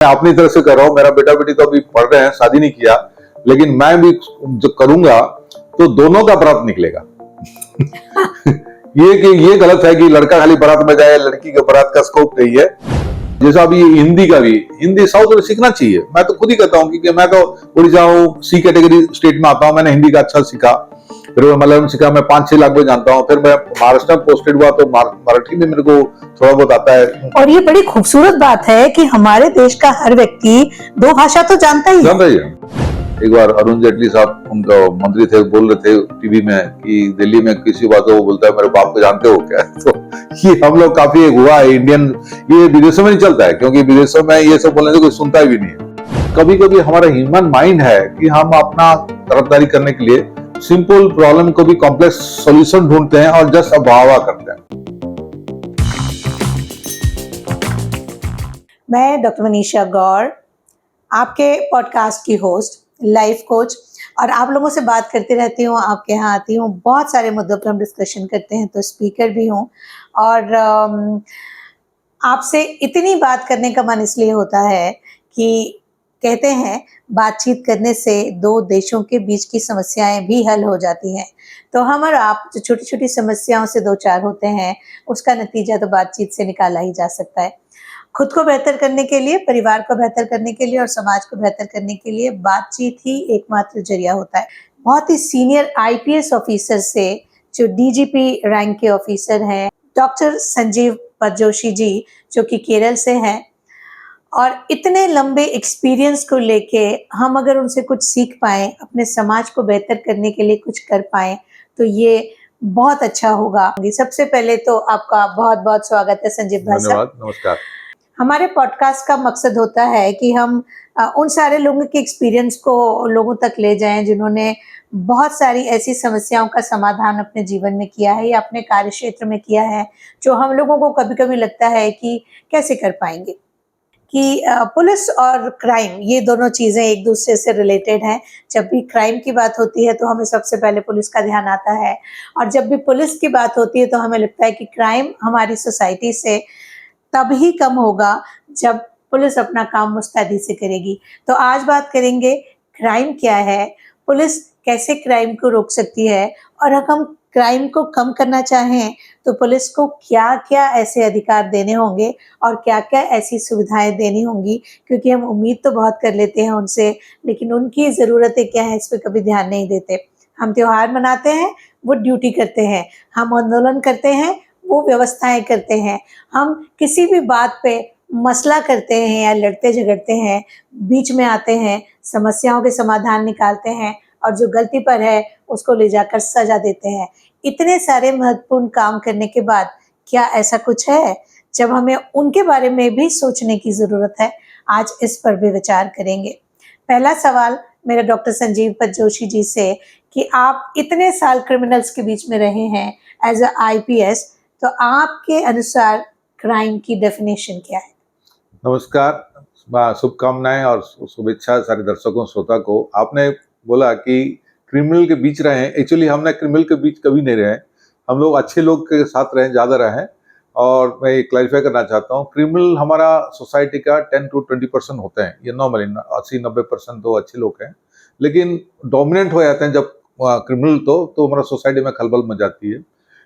मैं अपनी तरफ से कर रहा हूँ, मेरा बेटा बेटी तो अभी पढ़ रहे हैं, शादी नहीं किया, लेकिन मैं भी जो करूंगा तो दोनों का बारात निकलेगा। ये गलत है कि लड़का खाली बारात में जाए, लड़की के बारात का स्कोप नहीं है। जैसा अभी हिंदी का भी, हिंदी साउथ में सीखना चाहिए। मैं तो खुद ही कहता हूँ कि मैं तो उड़ीसा हूँ, सी कैटेगरी स्टेट में आता हूँ, मैंने हिंदी का अच्छा सीखा, फिर मैं मलयालम सीखा, मैं 5-6 लैंग्वेज जानता हूँ, फिर मैं महाराष्ट्र में पोस्टेड हुआ तो मराठी में मेरे को थोड़ा बहुत आता है। और ये बड़ी खूबसूरत बात है कि हमारे देश का हर व्यक्ति 2 भाषा तो जानता ही है। एक बार अरुण जेटली साहब, उनका मंत्री थे, बोल रहे थे टीवी में कि दिल्ली में किसी बात को वो बोलता है मेरे बाप को जानते हो क्या? तो ये हम लोग काफी हुआ है इंडियन, ये विदेशों में नहीं चलता है, क्योंकि विदेशों में ये सब बोलने से कोई सुनता भी नहीं है। कभी कभी हमारा ह्यूमन माइंड है कि हम अपना तरफदारी करने के लिए सिंपल प्रॉब्लम को भी कॉम्प्लेक्स सॉल्यूशन ढूंढते हैं और जस्ट अभावा करते हैं। मैं डॉक्टर मनीषा गौर, आपके पॉडकास्ट की होस्ट, लाइफ कोच, और आप लोगों से बात करती रहती हूँ, आपके यहाँ आती हूँ, बहुत सारे मुद्दों पर हम डिस्कशन करते हैं, तो स्पीकर भी हूँ। और आपसे इतनी बात करने का मन इसलिए होता है कि कहते हैं बातचीत करने से 2 देशों के बीच की समस्याएं भी हल हो जाती हैं। तो हम और आप जो छोटी छोटी समस्याओं से 2-4 होते हैं, उसका नतीजा तो बातचीत से निकाला ही जा सकता है। खुद को बेहतर करने के लिए, परिवार को बेहतर करने के लिए और समाज को बेहतर करने के लिए बातचीत ही एकमात्र जरिया होता है। बहुत ही सीनियर आईपीएस ऑफिसर से जो डीजीपी रैंक के ऑफिसर हैं, डॉक्टर संजीव पदजोशी जी, जो कि केरल से हैं, और इतने लंबे एक्सपीरियंस को लेके हम अगर उनसे कुछ सीख पाएं, अपने समाज को बेहतर करने के लिए कुछ कर पाएं, तो ये बहुत अच्छा होगा। सबसे पहले तो आपका बहुत बहुत स्वागत है संजीव भाई साहब। धन्यवाद, नमस्कार। हमारे पॉडकास्ट का मकसद होता है कि हम उन सारे लोगों के एक्सपीरियंस को लोगों तक ले जाएं जिन्होंने बहुत सारी ऐसी समस्याओं का समाधान अपने जीवन में किया है या अपने कार्य क्षेत्र में किया है, जो हम लोगों को कभी कभी लगता है कि कैसे कर पाएंगे। कि पुलिस और क्राइम, ये दोनों चीज़ें एक दूसरे से रिलेटेड हैं। जब भी क्राइम की बात होती है तो हमें सबसे पहले पुलिस का ध्यान आता है, और जब भी पुलिस की बात होती है तो हमें लगता है कि क्राइम हमारी सोसाइटी से तब ही कम होगा जब पुलिस अपना काम मुस्तैदी से करेगी। तो आज बात करेंगे क्राइम क्या है, पुलिस कैसे क्राइम को रोक सकती है, और अगर हम क्राइम को कम करना चाहें तो पुलिस को क्या क्या ऐसे अधिकार देने होंगे और क्या क्या ऐसी सुविधाएं देनी होंगी, क्योंकि हम उम्मीद तो बहुत कर लेते हैं उनसे, लेकिन उनकी ज़रूरतें क्या हैं इस पर कभी ध्यान नहीं देते। हम त्योहार मनाते हैं, वो ड्यूटी करते हैं, हम आंदोलन करते हैं, वो व्यवस्थाएं करते हैं, हम किसी भी बात पे मसला करते हैं या लड़ते झगड़ते हैं, बीच में आते हैं, समस्याओं के समाधान निकालते हैं, और जो गलती पर है उसको ले जाकर सजा देते हैं। इतने सारे महत्वपूर्ण काम करने के बाद क्या ऐसा कुछ है जब हमें उनके बारे में भी सोचने की ज़रूरत है? आज इस पर भी विचार करेंगे। पहला सवाल मेरा डॉक्टर संजीव पदजोशी जी से, कि आप इतने साल क्रिमिनल्स के बीच में रहे हैं एज अ आईपीएस, तो आपके अनुसार क्राइम की डेफिनेशन क्या है? नमस्कार, शुभकामनाएं और शुभेच्छा सारे दर्शकों श्रोता को। आपने बोला कि क्रिमिनल के बीच रहे हैं, एक्चुअली हमने क्रिमिनल के बीच कभी नहीं रहे, हम लोग अच्छे लोग के साथ रहे, ज़्यादा रहे। और मैं ये क्लैरिफाई करना चाहता हूँ, क्रिमिनल हमारा सोसाइटी का 10 to 20% होते हैं, ये नॉर्मली 80-90% तो अच्छे लोग हैं, लेकिन डोमिनेंट हो जाते हैं जब क्रिमिनल, तो हमारा सोसाइटी में खलबल मच जाती है।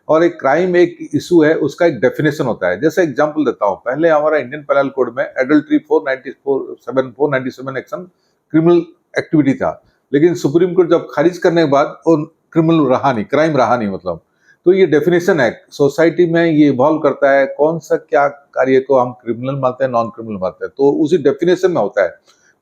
और एक क्राइम एक इशू है, उसका एक डेफिनेशन होता है। जैसे एग्जांपल देता हूँ, पहले हमारा इंडियन पेनल कोड में एडल्ट्री 497 एक्शन क्रिमिनल एक्टिविटी था, लेकिन सुप्रीम कोर्ट जब खारिज करने के बाद वो क्रिमिनल रहा नहीं, क्राइम रहा नहीं, मतलब। तो ये डेफिनेशन है, सोसाइटी में ये इवॉल्व करता है, कौन सा क्या कार्य को हम क्रिमिनल मानते हैं, नॉन क्रिमिनल मानते हैं, तो उसी डेफिनेशन में होता है।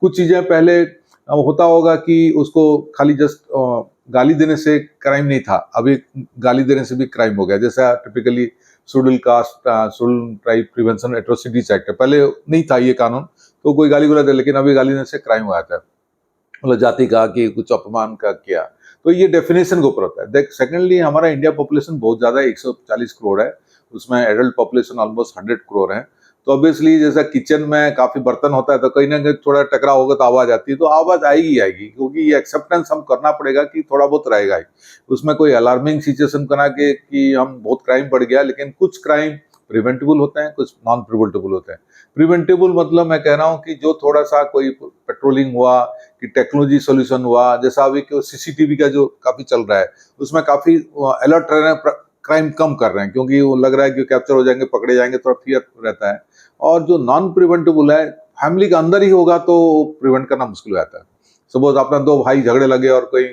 कुछ चीजें पहले होता होगा कि उसको खाली जस्ट गाली देने से क्राइम नहीं था, अभी गाली देने से भी क्राइम हो गया। जैसा typically schedule caste schedule tribe prevention atrocities act, पहले नहीं था ये कानून, तो कोई गाली गुला दे, लेकिन अभी गाली देने से क्राइम हो जाता है, मतलब जाति का कि कुछ अपमान का किया, तो ये डेफिनेशन के ऊपर होता है। देख, सेकेंडली हमारा इंडिया पॉपुलेशन बहुत ज़्यादा है, 140 करोड़ है, उसमें एडल्ट पॉपुलेशन ऑलमोस्ट 100 करोड़ है। तो ऑब्वियसली जैसा किचन में काफ़ी बर्तन होता है, तो कहीं ना कहीं थोड़ा टकराव होगा तो आवाज़ आती है, तो आवाज़ आएगी आएगी, क्योंकि ये एक्सेप्टेंस हम करना पड़ेगा कि थोड़ा बहुत रहेगा ही। उसमें कोई अलार्मिंग सिचुएशन बना के कि हम बहुत क्राइम बढ़ गया, लेकिन कुछ क्राइम प्रिवेंटेबल होते हैं, कुछ नॉन प्रिवेंटेबल होते हैं। प्रिवेंटेबल मतलब मैं कह रहा हूँ कि जो थोड़ा सा कोई पेट्रोलिंग हुआ कि टेक्नोलॉजी सॉल्यूशन हुआ, जैसा अभी सीसीटीवी का जो काफी चल रहा है, उसमें काफी अलर्ट रह रहे हैं, क्राइम कम कर रहे हैं, क्योंकि वो लग रहा है कि कैप्चर हो जाएंगे, पकड़े जाएंगे, थोड़ा फियर रहता है। और जो नॉन प्रिवेंटेबल है, फैमिली के अंदर ही होगा तो प्रिवेंट करना मुश्किल हो जाता है। सपोज अपना दो भाई झगड़े लगे और कोई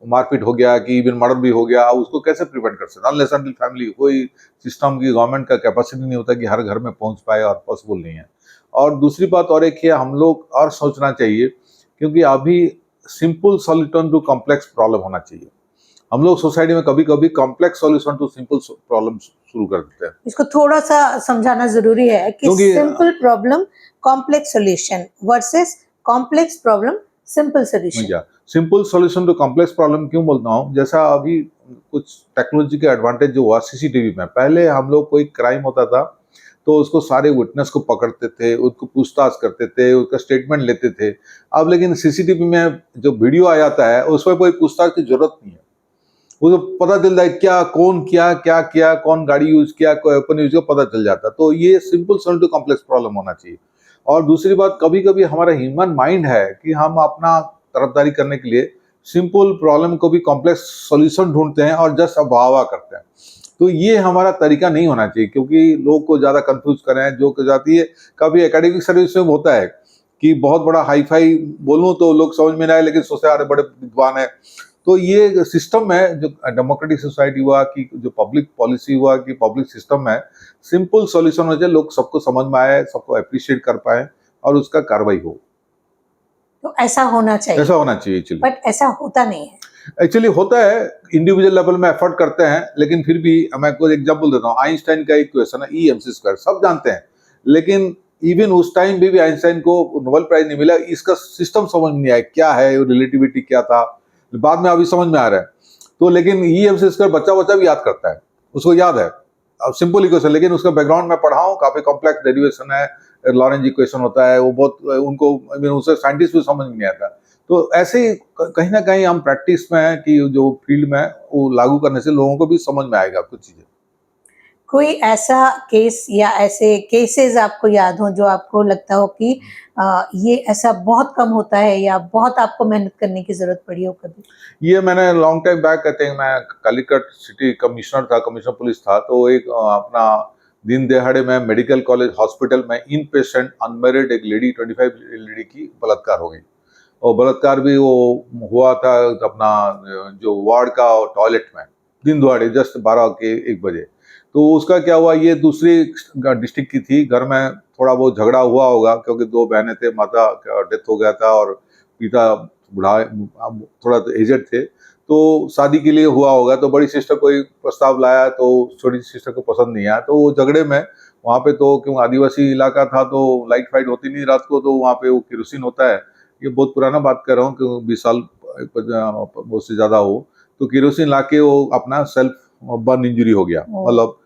मारपीट हो गया कि इवन मर्डर भी हो गया, उसको कैसे प्रिवेंट कर सकते? अनलेस अनटिल फैमिली, कोई सिस्टम की गवर्नमेंट का कैपेसिटी नहीं होता कि हर घर में पहुंच पाए, और पॉसिबल नहीं है। और दूसरी बात और एक है, हम लोग और सोचना चाहिए, क्योंकि अभी simple solution to complex problem होना चाहिए। हम लोग सोसाइटी में कभी कभी complex solution to simple problem शुरू कर देते हैं। इसको थोड़ा सा समझाना जरूरी है कि क्योंकि simple problem complex solution versus complex problem simple solution. या simple solution to complex problem क्यों बोलता हूँ, जैसा अभी कुछ टेक्नोलॉजी के एडवांटेज जो हुआ सीसीटीवी में, पहले हम लोग कोई क्राइम होता था तो उसको सारे विटनेस को पकड़ते थे, उसको पूछताछ करते थे, उसका स्टेटमेंट लेते थे। अब लेकिन सीसीटीवी में जो वीडियो आ जाता है उसमें कोई पूछताछ की जरूरत नहीं है, वो तो पता चल जाए क्या कौन किया, क्या किया, कौन गाड़ी यूज किया, कोई वेपन यूज किया, पता चल जाता। तो ये simple solution to complex problem होना चाहिए। और दूसरी बात, कभी कभी हमारा ह्यूमन माइंड है कि हम अपना तरफदारी करने के लिए सिंपल प्रॉब्लम को भी कॉम्प्लेक्स सॉल्यूशन ढूंढते हैं और जस्ट वाह करते हैं। तो ये हमारा तरीका नहीं होना चाहिए, क्योंकि लोग को ज्यादा कंफ्यूज करें जो हो जाती है। कभी एकेडमिक सर्विस में होता है कि बहुत बड़ा हाई फाई बोलूं तो लोग समझ में ना आए, लेकिन सोचते अरे बड़े विद्वान है। तो ये सिस्टम है जो डेमोक्रेटिक सोसाइटी हुआ कि जो पब्लिक पॉलिसी हुआ कि पब्लिक सिस्टम है, सिंपल सॉल्यूशन हो जाए, लोग सबको समझ में आए, सबको अप्रिशिएट कर पाए और उसका कार्रवाई हो। तो ऐसा होना चाहिए, ऐसा होना चाहिए एक्चुअली। बट ऐसा होता नहीं है। एक्चुअली होता है, इंडिविजुअल लेवल में एफर्ट करते हैं, लेकिन फिर भी मैं आपको एग्जांपल देता हूँ। आइंस्टाइन का एक क्वेश्चन है E mc2, सब जानते हैं, लेकिन इवन उस टाइम भी आइंस्टाइन को नोबेल प्राइज नहीं मिला। इसका सिस्टम समझ नहीं आया, क्या है रिलेटिविटी, क्या था, बाद में अभी समझ में आ रहा है। तो लेकिन E mc2 बच्चा बच्चा भी याद करता है, उसको याद है। अब सिंपल इक्वेशन, लेकिन उसका बैकग्राउंड में पढ़ा हूँ, काफी कॉम्प्लेक्स डेरिवेशन है, लॉरेंज इक्वेशन होता है, वो बहुत उनको उसे साइंटिस्ट भी समझ में नहीं आता। तो ऐसे ही कहीं ना कहीं हम प्रैक्टिस में है कि जो फील्ड में वो लागू करने से लोगों को भी समझ में आएगा कुछ चीजें। कोई ऐसा केस या ऐसे केसेस आपको याद हो जो आपको लगता हो कि ये ऐसा बहुत कम होता है या बहुत आपको मेहनत करने की जरूरत पड़ी हो कभी? ये मैंने लॉन्ग टाइम बैक, कहते हैं, मैं कालीकट सिटी कमिश्नर था, कमिश्नर पुलिस था। तो एक अपना दिन दहाड़े में मेडिकल कॉलेज हॉस्पिटल में इन पेशेंट अनमेरिड एक लेडी 25 लेडी की बलात्कार हो गई। और बलात्कार भी वो हुआ था अपना जो वार्ड का टॉयलेट में, दिन दहाड़े जस्ट 12 के 1 बजे। तो उसका क्या हुआ, ये दूसरी डिस्ट्रिक्ट की थी, घर में थोड़ा बहुत झगड़ा हुआ होगा, क्योंकि 2 बहनें थे, माता का डेथ हो गया था और पिता बुढ़ा थोड़ा एजेड थे। तो शादी के लिए हुआ होगा, तो बड़ी सिस्टर कोई प्रस्ताव लाया तो छोटी सिस्टर को पसंद नहीं आया। तो वो झगड़े में वहाँ पे, तो क्यों आदिवासी इलाका था तो लाइट फाइट होती नहीं रात को, तो वहाँ पे वो केरोसिन होता है। ये बहुत पुराना बात कर रहा हूँ, क्यों 20 साल बहुत से ज्यादा हो। तो केरोसिन लाके वो अपना सेल्फ बर्न इंजरी हो गया, मतलब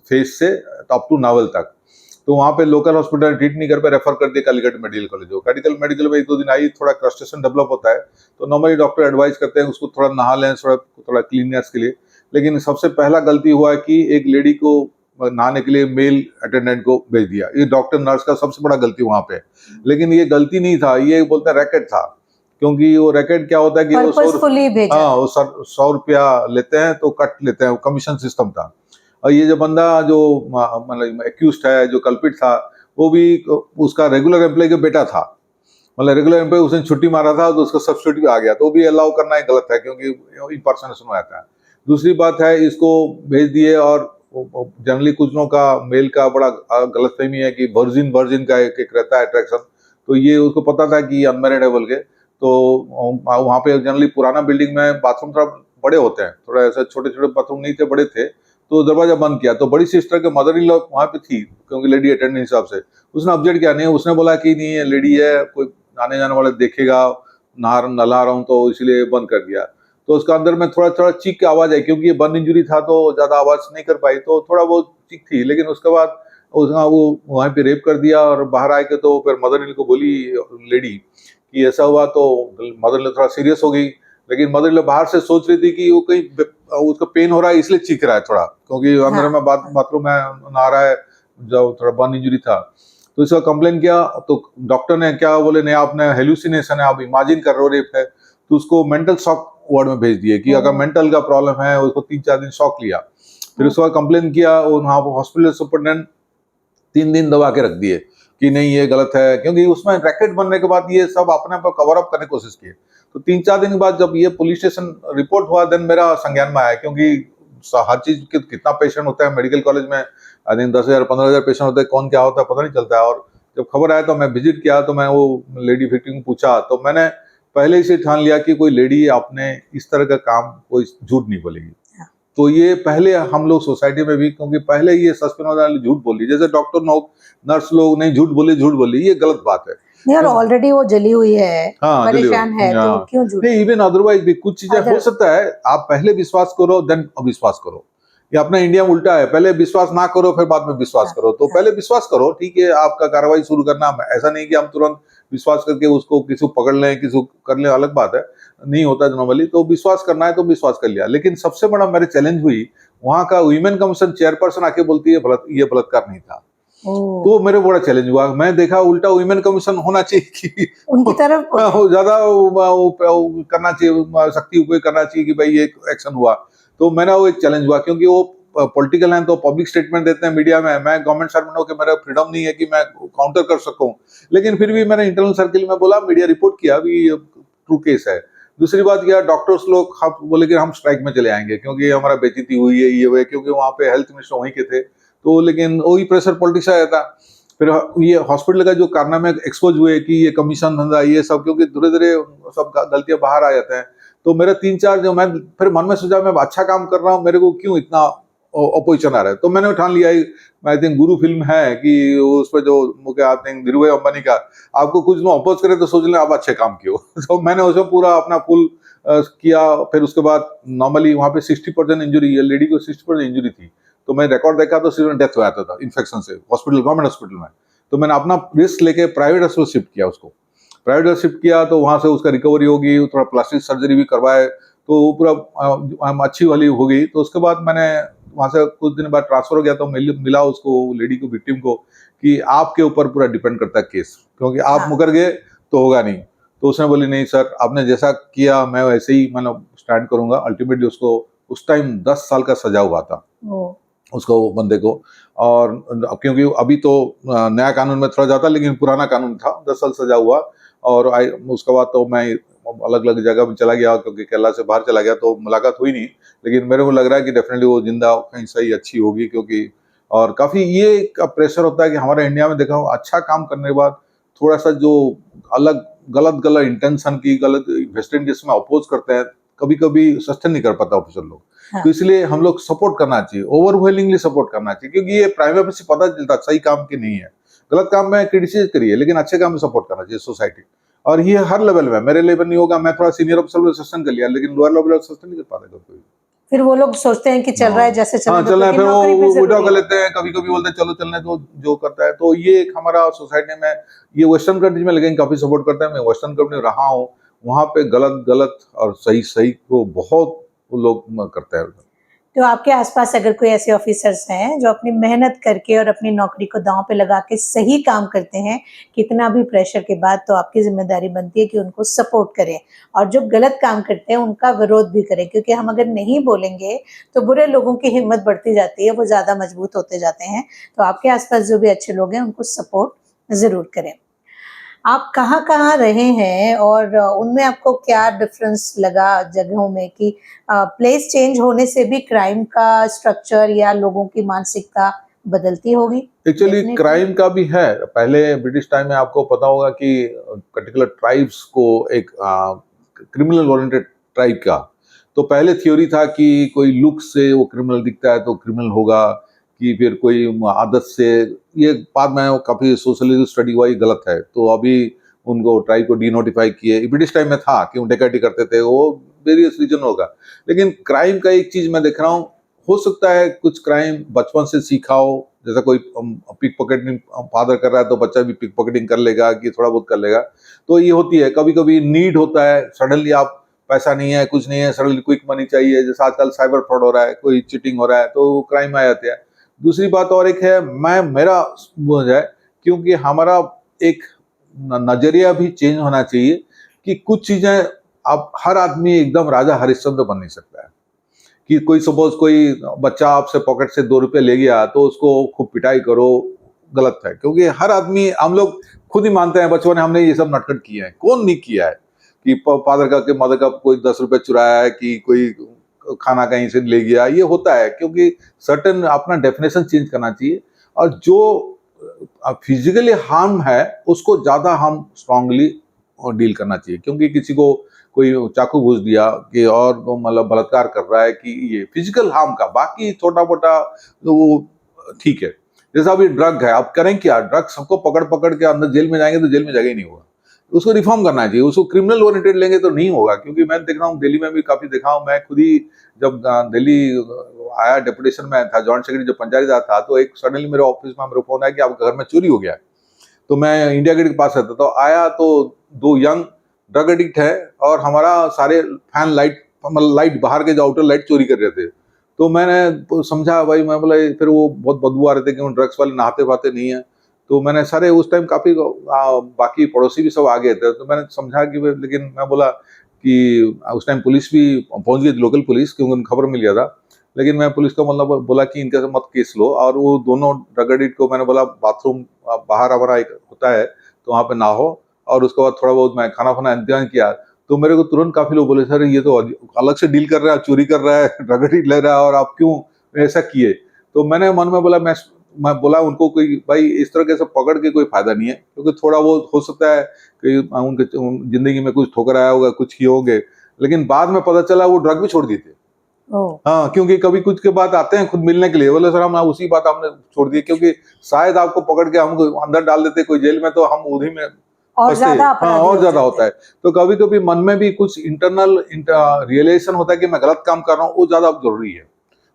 फेस से अप टू नावल तक। तो वहाँ पे लोकल हॉस्पिटल ट्रीट नहीं कर पाए, रेफर कर दिया कालीकट मेडिकल कॉलेज। मेडिकल में 1-2 दिन आई, थोड़ा क्रस्टेशन डेवलप होता है, तो नॉर्मली डॉक्टर एडवाइस करते हैं उसको थोड़ा नहा लें, थोड़ा क्लीननेस के लिए। लेकिन सबसे पहला गलती हुआ कि एक लेडी को नहाने के लिए मेल अटेंडेंट को भेज दिया। ये डॉक्टर नर्स का सबसे बड़ा गलती वहाँ पे। लेकिन ये गलती नहीं था, ये बोलते हैं रैकेट था। क्योंकि वो रैकेट क्या होता है कि वो पर्पसफुली भेजा। हाँ, वो 100 रुपया लेते हैं, तो कट लेते हैं, कमीशन सिस्टम था। और ये जो बंदा जो मतलब एक्यूज्ड है, जो कल्पिट था, वो भी उसका रेगुलर एम्प्लॉय का बेटा था। मतलब रेगुलर एम्प्लॉय उसने छुट्टी मारा था, तो उसका सब्सिट्यूट भी आ गया। तो भी अलाउ करना ही गलत है, क्योंकि इम्पर्सनेशन हो जाता है। दूसरी बात है, इसको भेज दिए। और जनरली कुछ लोगों का मेल का बड़ा गलतफहमी है कि वर्जिन का एक रहता है अट्रैक्शन। तो ये उसको पता था कि ये अनमैरिड है बोल के। तो वहाँ पे जनरली पुराना बिल्डिंग में बाथरूम थोड़ा बड़े होते हैं, थोड़ा ऐसे छोटे छोटे बाथरूम नहीं थे, बड़े थे। तो दरवाजा बंद किया, तो बड़ी सिस्टर के मदर इन लॉ वहाँ पे थी, क्योंकि लेडी अटेंडेंट हिसाब से। उसने ऑब्जेक्ट किया नहीं, उसने बोला कि नहीं ये लेडी है, कोई आने जाने वाला देखेगा, नहा रहा हूँ, तो इसलिए बंद कर दिया। तो उसका अंदर में थोड़ा थोड़ा चीख की आवाज आई, क्योंकि ये बर्न इंजरी था तो ज्यादा आवाज नहीं कर पाई, तो थोड़ा बहुत चीख थी। लेकिन उसके बाद उसका वो वहाँ पे रेप कर दिया। और बाहर आए के तो फिर मदर इन को बोली लेडी कि ऐसा हुआ, तो मदर इन थोड़ा सीरियस हो गई। लेकिन मदर इन बाहर से सोच रही थी कि वो कहीं उसको पेन हो रहा है इसलिए चीख रहा है थोड़ा, क्योंकि अंदर में बाथरूम में नहा रहा है, जो थोड़ा बर्न इंजरी था, तो इसका कंप्लेन किया तो डॉक्टर ने क्या बोले, नहीं आपने हेलुसिनेशन है, आप इमेजिन कर रहे हो रेप है, तो उसको मेंटल शॉक वार्ड में भेज दिए कि अगर मेंटल का प्रॉब्लम है, उसको 3-4 दिन शॉक लिया। फिर उसके बाद कंप्लेन किया और वहाँ हॉस्पिटल सुपरटेंडेंट 3 दिन दबा के रख दिए कि नहीं ये गलत है, क्योंकि उसमें रैकेट बनने के बाद ये सब अपने आप कवर अप करने की कोशिश किए। तो 3-4 दिन के बाद जब ये पुलिस स्टेशन रिपोर्ट हुआ, देन मेरा संज्ञान में आया, क्योंकि हर चीज कितना पेशेंट होता है मेडिकल कॉलेज में, आई थिंक 10,000-15,000 पेशेंट होते हैं, कौन क्या होता है पता नहीं चलता है। और जब खबर आया तो मैं विजिट किया, तो मैं वो लेडी विक्टिम को पूछा, तो मैंने पहले ही से ठान लिया कि कोई लेडी आपने इस तरह का काम कोई झूठ नहीं बोलेगी। तो ये पहले हम लोग सोसाइटी में भी, क्योंकि पहले ये सस्पेंड होने वाली झूठ बोली, जैसे डॉक्टर लोग नर्स लोग नहीं झूठ बोली, ये गलत बात है। नहीं, और ऑलरेडी वो जली हुई है, हाँ, परेशान है, तो क्यों झूठ? नहीं, इवन अदरवाइज भी कुछ चीजें हो सकता है, आप पहले विश्वास करो देन अविश्वास करो। ये अपना इंडिया में उल्टा है, पहले विश्वास ना करो फिर बाद में विश्वास करो। तो पहले विश्वास करो, ठीक है, आपका कार्रवाई शुरू करना, ऐसा नहीं कि हम तुरंत विश्वास करके उसको किसी को पकड़ लें, किसी को कर लें, अलग बात है, नहीं होता नॉर्मली। तो विश्वास करना है तो विश्वास कर लिया। लेकिन सबसे बड़ा मेरी चैलेंज हुई, वहां का वुमेन कमीशन चेयरपर्सन आके बोलती है ये बलात्कार नहीं था। तो मेरे बड़ा चैलेंज हुआ, मैं देखा उल्टा वुमेन कमीशन होना चाहिए कि उनकी तरफ ज्यादा करना चाहिए, शक्ति उपयोग करना चाहिए कि भाई ये एक्शन हुआ। तो मेरा वो एक चैलेंज हुआ, क्योंकि वो पॉलिटिकल हैं तो पब्लिक स्टेटमेंट देते हैं मीडिया में, मैं गवर्नमेंट सर्वेंट हूं कि मेरा फ्रीडम नहीं है कि मैं काउंटर कर सकूं। लेकिन फिर भी मैंने इंटरनल सर्किल में बोला, मीडिया रिपोर्ट किया भी ट्रू केस है। दूसरी बात क्या, डॉक्टर्स लोग बोले कि हम स्ट्राइक में चले आएंगे क्योंकि हमारा बेइज्जती हुई है, ये हुए, क्योंकि वहाँ पे हेल्थ मिनिस्टर वहीं के थे। तो लेकिन वही प्रेशर पॉलिटिक्स आया था। फिर ये हॉस्पिटल का जो कारनामे एक्सपोज हुए कि ये कमीशन धंधा ये सब, क्योंकि धीरे धीरे सब गलतियां बाहर आ जाते हैं। तो मेरे 3-4 जो, मैं फिर मन में सोचा मैं अच्छा काम कर रहा हूँ, मेरे को क्यों इतना अपोजिशन आ रहा है। तो मैंने ठान लिया, आई थिंक गुरु फिल्म है कि उसमें जो मुझे आई थिंक धीरू भाई अंबानी का, आपको कुछ लोग अपोज करे तो सोच लें आप अच्छे काम किए हो। तो मैंने उसमें पूरा अपना फुल किया। फिर उसके बाद नॉर्मली वहाँ पे 60% इंजुरी, लेडी को 60% इंजुरी थी। तो मैं रिकॉर्ड देखा तो सिर्फ डेथ हो जाता था इन्फेक्शन से हॉस्पिटल, गवर्नमेंट हॉस्पिटल में। तो मैंने अपना रिस्क लेके प्राइवेट हॉस्पिटल शिफ्ट किया उसको। प्राइवेट शिफ्ट किया तो वहाँ से उसका रिकवरी होगी, थोड़ा प्लास्टिक सर्जरी भी करवाए, तो वो पूरा अच्छी वाली हो गई। तो उसके बाद मैंने वहाँ से कुछ दिन बाद ट्रांसफर हो गया। तो मिला उसको, लेडी को, विक्टिम को, कि आपके ऊपर पूरा डिपेंड करता है केस, क्योंकि आप मुकर गए तो होगा नहीं। तो उसने बोली नहीं सर, आपने जैसा किया मैं वैसे ही मतलब स्टैंड करूंगा। अल्टीमेटली उसको उस टाइम 10 साल का सजा हुआ था उसको, बंदे को। और क्योंकि अभी तो नया कानून में थोड़ा जाता, लेकिन पुराना कानून था, 10 साल सजा हुआ। और उसके बाद तो मैं अलग अलग जगह में चला गया, क्योंकि केरला से बाहर चला गया, तो मुलाकात हुई नहीं। लेकिन मेरे को लग रहा है कि डेफिनेटली वो जिंदा कहीं सही अच्छी होगी, क्योंकि और काफी ये प्रेशर होता है कि हमारे इंडिया में देखा अच्छा काम करने के बाद थोड़ा सा जो अलग गलत इंटेंशन की, गलत वेस्टर्न जिसमें अपोज करते हैं, कभी कभी सस्टेन नहीं कर पाता ऑफिसर लोग। तो इसलिए हम लोग सपोर्ट करना चाहिए, ओवरवेलिंगली सपोर्ट करना चाहिए, क्योंकि ये प्राइवेट से पता चलता सही काम की नहीं है। गलत काम में क्रिटिसाइज करिए, लेकिन अच्छे काम में सपोर्ट करना चाहिए सोसाइटी। और ये हर लेवल में, मेरे लेवल नहीं होगा, मैं थोड़ा सीनियर ऑफिसर में सस्टेन कर लिया, लेकिन लोअर लेवल सस्टेन नहीं कर पाता कभी। फिर वो लोग सोचते हैं कि चल रहा है जैसे चल रहा है, फिर वो विड्रॉ कर लेते हैं, कभी कभी बोलते हैं चलो चलने तो जो करता है। तो ये एक हमारा सोसाइटी में, ये वेस्टर्न कंट्रीज में लेकिन काफी सपोर्ट करता है। मैं वेस्टर्न कंट्री में रहा हूँ, वहाँ पे गलत और सही को बहुत लोग करते हैं। तो आपके आसपास अगर कोई ऐसे ऑफिसर्स हैं जो अपनी मेहनत करके और अपनी नौकरी को दांव पे लगा के सही काम करते हैं, कितना भी प्रेशर के बाद, तो आपकी जिम्मेदारी बनती है कि उनको सपोर्ट करें, और जो गलत काम करते हैं उनका विरोध भी करें, क्योंकि हम अगर नहीं बोलेंगे तो बुरे लोगों की हिम्मत बढ़ती जाती है, वो ज़्यादा मजबूत होते जाते हैं। तो आपके आसपास जो भी अच्छे लोग हैं उनको सपोर्ट ज़रूर करें। आप कहाँ रहे हैं और उनमें आपको क्या डिफरेंस लगा जगहों में, कि प्लेस चेंज होने से भी क्राइम का स्ट्रक्चर या लोगों की मानसिकता बदलती होगी? एक्चुअली क्राइम का भी है। पहले ब्रिटिश टाइम में आपको पता होगा कि पर्टिकुलर ट्राइब्स को एक क्रिमिनल ओरिएंटेड ट्राइब का, तो पहले थ्योरी था कि कोई लुक से वो क्रिमिनल दिखता है तो क्रिमिनल होगा, कि फिर कोई आदत से। ये बाद में काफी सोशलिस्ट स्टडी हुआ, ये गलत है। तो अभी उनको ट्राइब को डिनोटिफाई किए। ब्रिटिश टाइम में था कि वो डकैती करते थे, वो वेरियस रीजन होगा। लेकिन क्राइम का एक चीज मैं देख रहा हूँ, हो सकता है कुछ क्राइम बचपन से सीखा हो, जैसा कोई पिक पॉकेटिंग फादर कर रहा है तो बच्चा भी पिक पॉकेटिंग कर लेगा, कि थोड़ा बहुत कर लेगा। तो ये होती है, कभी कभी नीड होता है, सडनली आप पैसा नहीं है, कुछ नहीं है, सडनली क्विक मनी चाहिए, जैसे आजकल साइबर फ्रॉड हो रहा है, कोई चीटिंग हो रहा है, तो क्राइम आ जाते हैं। दूसरी बात और एक है, मैं मेरा वो हो जाए, क्योंकि हमारा एक नजरिया भी चेंज होना चाहिए कि कुछ चीजें, आप हर आदमी एकदम राजा हरिश्चंद्र बन नहीं सकता है। कि कोई सपोज कोई बच्चा आपसे पॉकेट से 2 रुपए ले गया तो उसको खूब पिटाई करो, गलत है। क्योंकि हर आदमी, हम लोग खुद ही मानते हैं बचपन में हमने ये सब नाटक किया है, कौन नहीं किया है कि फादर का के मदर का कोई 10 रुपए चुराया है, कि कोई खाना कहीं से ले गया, ये होता है। क्योंकि सर्टेन अपना डेफिनेशन चेंज करना चाहिए, और जो फिजिकली हार्म है उसको ज्यादा हम स्ट्रांगली डील करना चाहिए। क्योंकि किसी को कोई चाकू घुस दिया कि, और वो मतलब बलात्कार कर रहा है, कि ये फिजिकल हार्म का, बाकी छोटा मोटा तो वो ठीक है। जैसा अभी ड्रग है, आप करें क्या, ड्रग सबको पकड़ पकड़ के अंदर जेल में जाएंगे तो जेल में जगह ही नहीं होगा। उसको रिफॉर्म करना चाहिए, उसको क्रिमिनल ओरिएंटेड लेंगे तो नहीं होगा। क्योंकि मैं देख रहा हूँ दिल्ली में भी काफी देखा हूँ, मैं खुद ही जब दिल्ली आया, डेपुटेशन में था, जॉइंट सेक्रेटरी जब पंचायत था, तो एक सडनली मेरे ऑफिस में मेरे फोन आया कि आपके घर में चोरी हो गया है। तो मैं इंडिया गेट के पास रहता, तो आया तो 2 यंग ड्रग एडिक्ट है, और हमारा सारे फैन लाइट, मतलब लाइट बाहर के जो आउटर लाइट चोरी कर रहे थे। तो मैंने समझा भाई, मैं बोला, फिर वो बहुत बदबू आ रहे थे कि ड्रग्स वाले नहाते वहाते नहीं है। तो मैंने सारे, उस टाइम काफी बाकी पड़ोसी भी सब आ गए थे, तो मैंने समझा कि लेकिन मैं बोला कि उस टाइम पुलिस भी पहुंच गई थी, लोकल पुलिस, क्योंकि उनको खबर मिल गया था। लेकिन मैं पुलिस को मतलब बोला कि इनके से मत केस लो, और वो दोनों ड्रग एडिक्ट को मैंने बोला बाथरूम बाहर हमारा एक होता है तो वहाँ पे नहाओ, और उसके बाद थोड़ा बहुत मैं खाना खाना इंतजाम किया। तो मेरे को तुरंत काफी लोग बोले, सर ये तो अलग से डील कर रहा है, चोरी कर रहा है, ड्रग एडिक्ट ले रहा है, और आप क्यों ऐसा किए। तो मैंने मन में बोला, मैं बोला उनको, कोई भाई इस तरह के सब पकड़ के कोई फायदा नहीं है, क्योंकि थोड़ा बहुत हो सकता है कि उनके जिंदगी में कुछ ठोकर आया होगा, कुछ किए होंगे। लेकिन बाद में पता चला वो ड्रग भी छोड़ दिए थे। हाँ, क्योंकि कभी कुछ के बाद आते हैं खुद मिलने के लिए, बोले सर हम उसी बात हमने छोड़ दी, क्योंकि शायद आपको पकड़ के हमको अंदर डाल देते कोई जेल में, तो हम उन्हीं में और फंसते। ज्यादा हाँ, अपराधी और हो ज्यादा जाते होता हैं। है। तो कभी कभी मन में भी कुछ इंटरनल रियलाइजेशन होता है कि मैं गलत काम कर रहा हूँ, वो ज्यादा जरूरी है।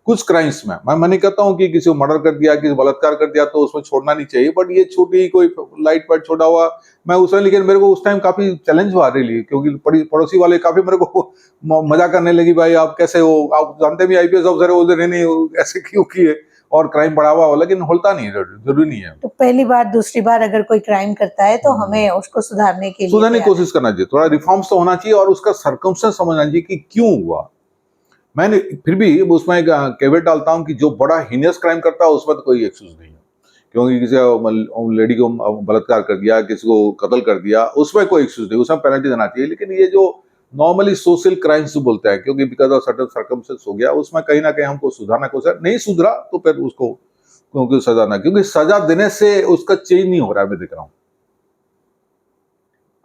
कुछ क्राइम्स में मैं नहीं कहता हूँ कि किसी को मर्डर कर दिया, किसी को बलात्कार कर दिया तो उसमें छोड़ना नहीं चाहिए, बट ये छोटी कोई लाइट वाइट छोड़ा हुआ मैं उसमें, लेकिन मेरे को उस टाइम काफी चैलेंज हुआ रियली, क्योंकि पड़ोसी वाले काफी मेरे को मजा करने लगी, भाई आप कैसे हो, आप जानते भी आईपीएस ऑफिसर हो, नहीं नहीं ऐसे क्यों किए, और क्राइम बढ़ावा हो। लेकिन होता नहीं है, जरूरी नहीं है। तो पहली बार दूसरी बार अगर कोई क्राइम करता है तो हमें उसको सुधारने के लिए सुधारने की तैयार कोशिश करना चाहिए, थोड़ा रिफॉर्म्स तो होना चाहिए, और उसका सर्कमस्टेंस समझना चाहिए कि क्यों हुआ। मैंने फिर भी उसमें एक कैवेट डालता हूं कि जो बड़ा हीनियस क्राइम करता है उसमें तो कोई एक्सक्यूज नहीं है। क्योंकि किसी लेडी को बलात्कार कर दिया, किसी को कत्ल कर दिया, उसमें कोई एक्सक्यूज नहीं, उसमें पेनल्टी देना चाहिए। लेकिन ये जो नॉर्मली सोशल क्राइम्स जो बोलते हैं, क्योंकि बिकॉज ऑफ सर्टेन सर्कमस्टेंस हो गया, उसमें कहीं ना कहीं हमको सुधारना कोशिश, नहीं सुधरा तो फिर उसको क्योंकि सजा ना, क्योंकि सजा देने से उसका चेंज नहीं हो रहा है, मैं देख रहा हूँ।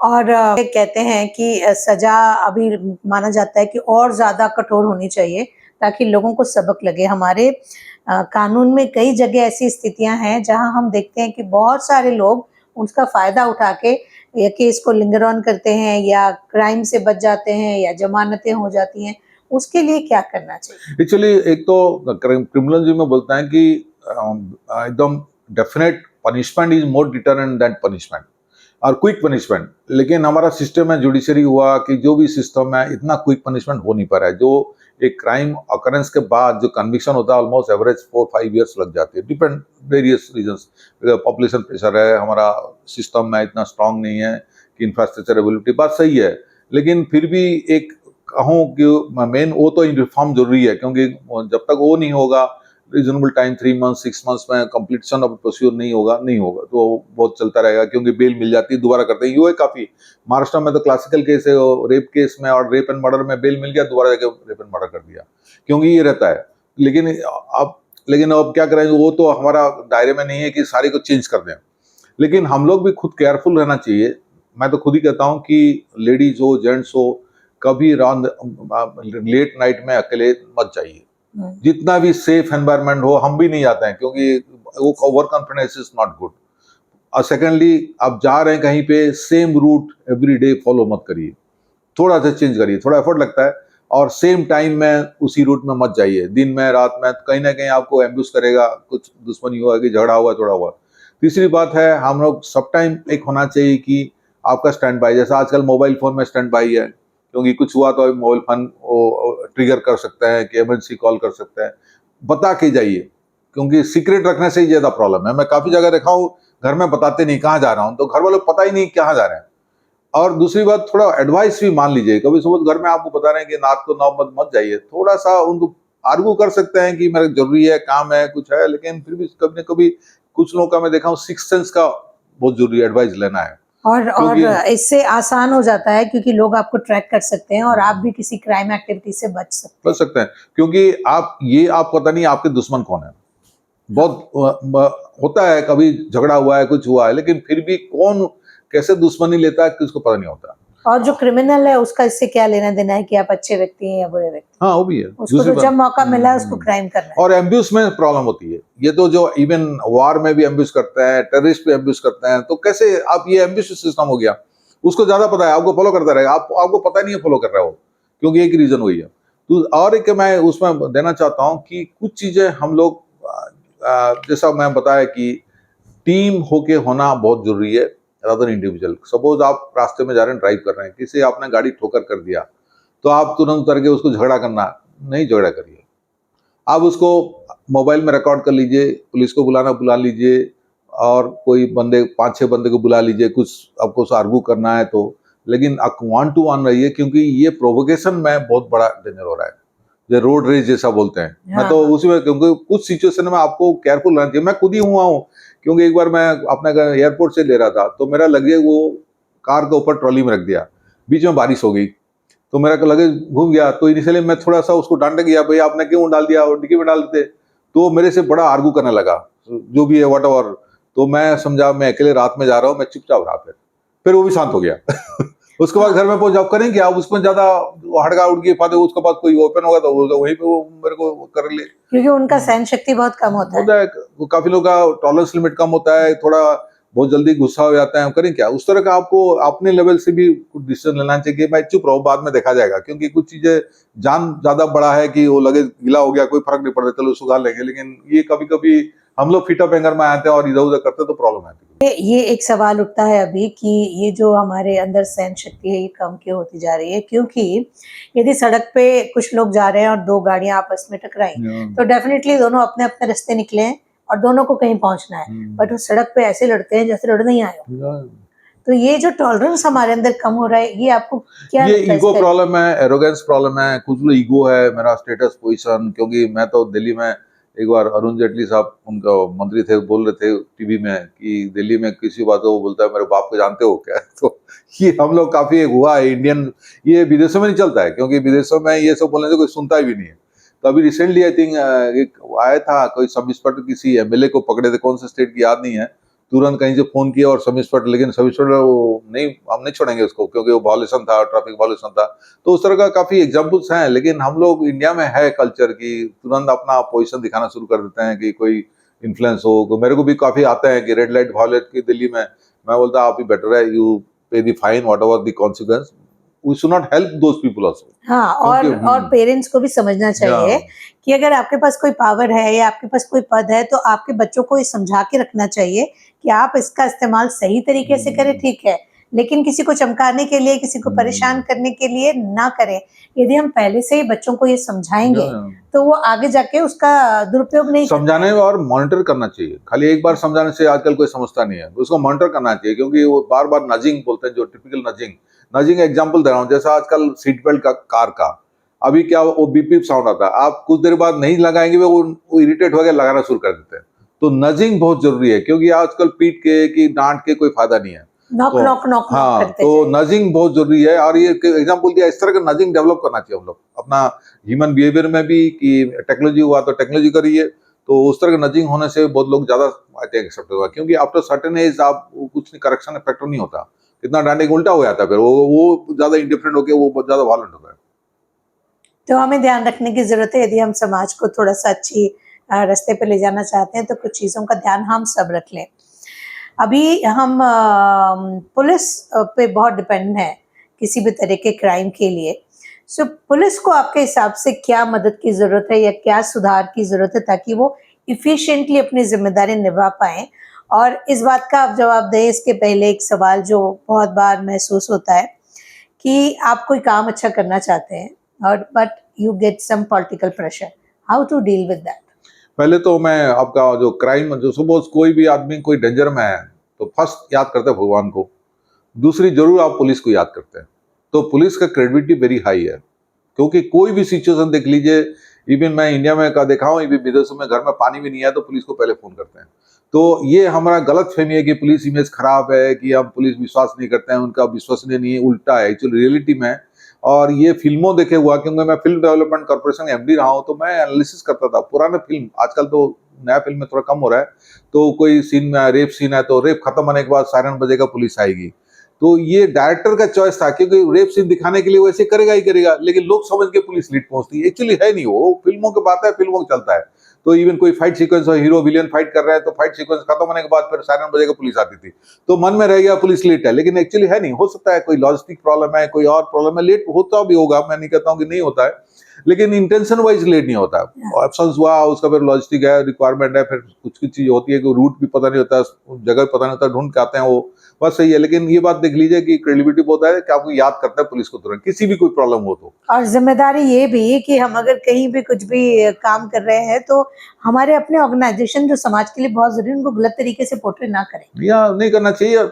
और कहते हैं कि सजा अभी माना जाता है कि और ज्यादा कठोर होनी चाहिए ताकि लोगों को सबक लगे। हमारे कानून में कई जगह ऐसी स्थितियां हैं जहां हम देखते हैं कि बहुत सारे लोग उसका फायदा उठा के या केस को लिंगर ऑन करते हैं या क्राइम से बच जाते हैं या जमानतें हो जाती हैं। उसके लिए क्या करना चाहिए? एक्चुअली एक तो क्रिमिनल जी में बोलता है कि एकदम definite punishment is more deterrent than punishment, और क्विक पनिशमेंट। लेकिन हमारा सिस्टम है, जुडिशरी हुआ कि जो भी सिस्टम है, इतना क्विक पनिशमेंट हो नहीं पा रहा है। जो एक क्राइम ऑकरेंस के बाद जो कन्विक्शन होता है, ऑलमोस्ट एवरेज 4-5 ईयर्स लग जाती है, depend various reasons. Population pressure है, हमारा सिस्टम में इतना स्ट्रांग नहीं है कि इंफ्रास्ट्रक्चर एबिलिटी, बात सही है। लेकिन फिर भी एक कहूँ कि मेन वो तो रिफॉर्म जरूरी है, क्योंकि जब तक वो नहीं होगा, रीजनेबल टाइम 3 मंथ 6 मंथ्स में कंप्लीशन ऑफ प्रोसीजर नहीं होगा तो बहुत चलता रहेगा, क्योंकि बेल मिल जाती है, दोबारा करते हैं। ये काफी महाराष्ट्र में तो क्लासिकल केस है, रेप केस में और रेप एंड मर्डर में बेल मिल गया, दोबारा जाके रेप एंड मर्डर कर दिया, क्योंकि ये रहता है। लेकिन अब क्या करें, वो तो हमारा दायरे में नहीं है कि सारे को चेंज कर दें। लेकिन हम लोग भी खुद केयरफुल रहना चाहिए। मैं तो खुद ही कहता हूँ कि लेडीज हो, जेंट्स हो, कभी लेट नाइट में अकेले मत जाइए। जितना भी सेफ एनवायरनमेंट हो, हम भी नहीं जाते हैं, क्योंकि वो over confidence is not good. और सेकेंडली, आप जा रहे हैं कहीं पे, same route every day follow मत करिए, थोड़ा सा चेंज करिए, थोड़ा एफर्ट लगता है। और सेम टाइम में उसी रूट में मत जाइए, दिन में रात में कहीं ना कहीं आपको एम्बुश करेगा, कुछ दुश्मनी हुआ कि झगड़ा हुआ, थोड़ा हुआ। तीसरी बात है, हम लोग सब टाइम एक होना चाहिए कि आपका स्टैंड बाई, जैसा आजकल मोबाइल फोन में स्टैंड बाई है, क्योंकि कुछ हुआ तो मोबाइल फोन ट्रिगर कर सकते हैं कि इमरजेंसी कॉल कर सकते हैं। बता के जाइए, क्योंकि सीक्रेट रखने से ही ज्यादा प्रॉब्लम है। मैं काफी जगह देखा हूँ, घर में बताते नहीं कहाँ जा रहा हूँ, तो घर वालों को पता ही नहीं कहाँ जा रहे हैं। और दूसरी बात, थोड़ा एडवाइस भी मान लीजिए। कभी सपोज घर में आपको बता रहे हैं कि रात को 9 मत जाइए, थोड़ा सा उनको आर्गू कर सकते हैं कि मेरा जरूरी है, काम है, कुछ है, लेकिन फिर भी कभी न कभी कुछ लोगों का मैं देखा हूँ सिक्स सेंस का बहुत जरूरी एडवाइस लेना है। और क्योंकि इससे आसान हो जाता है क्योंकि लोग आपको ट्रैक कर सकते हैं और आप भी किसी क्राइम एक्टिविटी से बच सकते बच सकते हैं, क्योंकि आप पता नहीं आपके दुश्मन कौन है। बहुत होता है, कभी झगड़ा हुआ है, कुछ हुआ है, लेकिन फिर भी कौन कैसे दुश्मनी लेता है किसको पता नहीं होता। हैं। और जो क्रिमिनल है उसका इससे क्या लेना देना है कि आप अच्छे व्यक्ति हैं या बुरे व्यक्ति हाँ, वो भी है। हैं। उसको दूसरी तो जब बात, मौका मिला है उसको क्राइम करना है। और एम्ब्यूज में प्रॉब्लम होती है। ये तो जो इवन वार में भी एम्ब्यूज करते हैं, टेररिस्ट भी एम्ब्यूज करते हैं, तो कैसे आप, ये एम्ब्यूज सिस्टम हो गया। उसको ज्यादा पता है, आपको फॉलो करता रहेगा, आपको पता नहीं है फॉलो कर रहा है वो, क्योंकि एक रीजन वही है। तो और एक मैं उसमें देना चाहता हूँ कि कुछ चीजें हम लोग जैसा मैं बताया कि टीम होके होना बहुत जरूरी है, रादर इंडिविजुअल। सपोज आप रास्ते में जा रहे हैं, ड्राइव कर रहे हैं, किसी आपने गाड़ी ठोकर कर दिया, तो आप तुरंत उतर के उसको झगड़ा करना नहीं, झगड़ा करिए। आप उसको मोबाइल में रिकॉर्ड कर लीजिए, पुलिस को बुला लीजिए, और कोई बंदे 5-6 बंदे को बुला लीजिए, कुछ आपको आर्गू करना है तो। लेकिन आप 1 to 1 रहिए, क्योंकि ये प्रोवोकेशन में बहुत बड़ा डेंजर हो रहा है, जो रोड रेज जैसा बोलते हैं। मैं हाँ, तो हाँ। उसी में, क्योंकि कुछ सिचुएशन में आपको केयरफुल रहना चाहिए। मैं खुद ही हुआ हूँ, क्योंकि एक बार मैं अपने एयरपोर्ट से ले रहा था, तो मेरा लगेज वो कार के ऊपर ट्रॉली में रख दिया, बीच में बारिश हो गई, तो मेरा लगेज घूम गया। तो इनिशियली मैं थोड़ा सा उसको डांट गया, भाई आपने क्यों डाल दिया, और डिक्की में डाल देते। तो वो मेरे से बड़ा आर्गू करने लगा, जो भी है वट एवर। तो मैं समझा मैं अकेले रात में जा रहा हूँ, मैं चुपचाप रहा। फिर वो भी शांत हो गया। उसके बाद घर में पहुंच आप करें क्या, उसमें ज्यादा हड़का उड़ के पाते, उसके बाद कोई ओपन होगा तो वहीं पे वो मेरे को कर ले। क्योंकि उनका सहन शक्ति बहुत कम होता है। होता है, काफी लोग का टॉलरेंस लिमिट कम होता है, थोड़ा बहुत जल्दी गुस्सा हो जाता है। हम करें क्या, उस तरह का आपको अपने लेवल से भी कुछ डिसीजन लेना चाहिए कि भाई चुप रहो, बाद में देखा जाएगा। क्योंकि कुछ चीजें जान ज्यादा बड़ा है कि वो लगे गीला हो गया, कोई फर्क नहीं पड़ता, चलो सुधार लेंगे। लेकिन ये कभी कभी हम लोग फिट अप एंगर में आते हैं और इधर उधर करते हैं, तो प्रॉब्लम आती है। ये एक सवाल उठता है अभी कि ये जो हमारे अंदर सहन शक्ति है ये कम क्यों होती जा रही है, क्योंकि यदि सड़क पे कुछ लोग जा रहे हैं और दो गाड़ियां आपस में टकराई तो डेफिनेटली दोनों अपने अपने रास्ते निकले हैं और दोनों को कहीं पहुंचना है, बट वो सड़क पे ऐसे लड़ते हैं जैसे लड़ नहीं आए हो। तो ये जो टॉलरेंस हमारे अंदर कम हो रहा है, ये आपको क्या ये लगता है ईगो इसका? प्रॉब्लम है, एरोगेंस प्रॉब्लम है। कुछ लोग ईगो है, मेरा स्टेटस पोजीशन। क्योंकि मैं तो दिल्ली में एक बार अरुण जेटली साहब, उनका मंत्री थे, बोल रहे थे टीवी में कि दिल्ली में किसी बात वो बोलता है मेरे बाप को जानते हो क्या। तो ये हम लोग काफी एक हुआ है इंडियन, ये विदेशों में नहीं चलता है, क्योंकि विदेशों में ये सब बोलने से कोई सुनता भी नहीं है। तो अभी रिसेंटली आई थिंक एक आया था, कोई सब इंस्पेक्टर किसी एमएलए को पकड़े थे, कौन से स्टेट की याद नहीं है, तुरंत कहीं से फोन किया और सब इंस्पेक्टर, लेकिन सब इंस्पेक्टर वो नहीं, हम नहीं छोड़ेंगे उसको, क्योंकि वो वॉल्यूशन था, ट्रैफिक वॉल्यूशन था। तो उस तरह का काफी एग्जांपल्स हैं। लेकिन हम लोग इंडिया में है कल्चर की तुरंत अपना पोजीशन दिखाना शुरू कर देते हैं कि कोई इन्फ्लुएंस हो। तो मेरे को भी काफी आते हैं कि रेड लाइट वायलेट की दिल्ली में, मैं बोलता आप ही बेटर है, you pay the fine whatever the consequence, we should not help those people also. हाँ, और पेरेंट्स को भी समझना चाहिए कि अगर आपके पास कोई पावर है या आपके पास कोई पद है तो आपके बच्चों को ये समझा के रखना चाहिए कि आप इसका इस्तेमाल सही तरीके से करें, ठीक है, लेकिन किसी को चमकाने के लिए, किसी को परेशान करने के लिए ना करें। यदि हम पहले से ही बच्चों को ये समझाएंगे तो वो आगे जाके उसका दुरुपयोग नहीं करेंगे। समझाने और मॉनिटर करना चाहिए। खाली एक बार समझाने से आजकल कोई समझता नहीं है, उसको मॉनिटर करना चाहिए। क्योंकि वो बार बार नजिंग बोलते हैं, जो टिपिकल नजिंग एग्जांपल दे रहा हूँ। जैसा आजकल सीट बेल्ट का कार का, अभी क्या वो बीप बीप साउंड आता है, आप कुछ देर बाद नहीं लगाएंगे, वो इरिटेट हो गया, लगाना शुरू कर देते हैं। तो नजिंग बहुत जरूरी है, क्योंकि आजकल पीट के कि डांट के कोई फायदा नहीं है। नॉक तो नॉक नॉक हाँ, करते तो जाइए। नजिंग बहुत जरूरी है। और ये एग्जाम्पल दिया, इस तरह का नजिंग डेवलप करना चाहिए हम लोग अपना ह्यूमन बिहेवियर में भी, कि टेक्नोलॉजी हुआ तो टेक्नोलॉजी करिए। तो उस तरह का नजिंग होने से बहुत लोग ज्यादा आई थिंक एक्सेप्ट होगा, क्योंकि आफ्टर सर्टेन एज आप कुछ करेक्शन फैक्टर नहीं होता, कितना डांटे उल्टा हो जाता है, फिर वो ज्यादा इंडिफरेंट होकर वो बहुत ज्यादा वायलेंट होता है। तो हमें ध्यान रखने की जरूरत है, यदि हम समाज को थोड़ा सा अच्छी रास्ते पे ले जाना चाहते हैं तो कुछ चीज़ों का ध्यान हम सब रख लें। अभी हम पुलिस पे बहुत डिपेंड है किसी भी तरह के क्राइम के लिए। सो पुलिस को आपके हिसाब से क्या मदद की ज़रूरत है या क्या सुधार की ज़रूरत है ताकि वो इफ़िशिएंटली अपनी जिम्मेदारी निभा पाएँ? और इस बात का आप जवाब दें, इसके पहले एक सवाल जो बहुत बार महसूस होता है कि आप कोई काम अच्छा करना चाहते हैं और but you get some political pressure, how to deal with that? पहले तो मैं आपका जो क्राइम, जो सपोज कोई भी आदमी कोई डेंजर में है तो फर्स्ट याद करते हैं भगवान को, दूसरी जरूर आप पुलिस को याद करते हैं। तो पुलिस का क्रेडिबिलिटी वेरी हाई है, क्योंकि कोई भी सिचुएशन देख लीजिए, इवन मैं इंडिया में का देखा हूँ, इवन विदेशों में घर में पानी भी नहीं है तो पुलिस को पहले फोन करते हैं। तो ये हमारा गलत फहमी है कि पुलिस इमेज खराब है, कि हम पुलिस विश्वास नहीं करते हैं, उनका विश्वसनीय नहीं है, उल्टा है एक्चुअली रियलिटी में। और ये फिल्मों देखे हुआ, क्योंकि मैं फिल्म डेवलपमेंट कॉर्पोरेशन एमडी रहा हूँ, तो मैं एनालिसिस करता था पुराने फिल्म। आजकल तो नया फिल्म में थोड़ा कम हो रहा है, तो कोई सीन में रेप सीन है तो रेप खत्म होने के बाद सायरन बजेगा, पुलिस आएगी। तो ये डायरेक्टर का चॉइस था, क्योंकि रेप सीन दिखाने के लिए वैसे करेगा ही करेगा, लेकिन लोग समझ के पुलिस लीड पहुंचती है, एक्चुअली है नहीं, वो फिल्मों की बात है, फिल्मों को चलता है। तो इवन कोई फाइट सीक्वेंस हो, हीरो विलेन फाइट कर रहे हैं, तो फाइट सीक्वेंस खत्म होने के बाद फिर सायरन बजेगा, पुलिस आती थी, तो मन में रह गया पुलिस लेट है, लेकिन एक्चुअली है नहीं। हो सकता है कोई लॉजिस्टिक प्रॉब्लम है, कोई और प्रॉब्लम है, लेट होता भी होगा, मैं नहीं कहता हूँ कि नहीं होता है, लेकिन इंटेंशन वाइज लेट नहीं होता। एब्सेंस हुआ, उसका फिर लॉजिस्टिक है, रिक्वायरमेंट है, फिर कुछ कुछ चीज होती है कि रूट भी पता नहीं होता, जगह पता नहीं होता, ढूंढ के आते हैं, वो बस सही है। लेकिन ये बात देख लीजिए कि क्रेडिबिलिटी बहुत है कि आपको याद करता है पुलिस को तुरंत, किसी भी कोई प्रॉब्लम हो तो। और जिम्मेदारी ये भी कि हम अगर कहीं भी कुछ भी काम कर रहे हैं तो हमारे अपने ऑर्गेनाइजेशन जो समाज के लिए बहुत जरूरी है, उनको गलत तरीके से पोर्ट्रे ना करें। या नहीं करना चाहिए।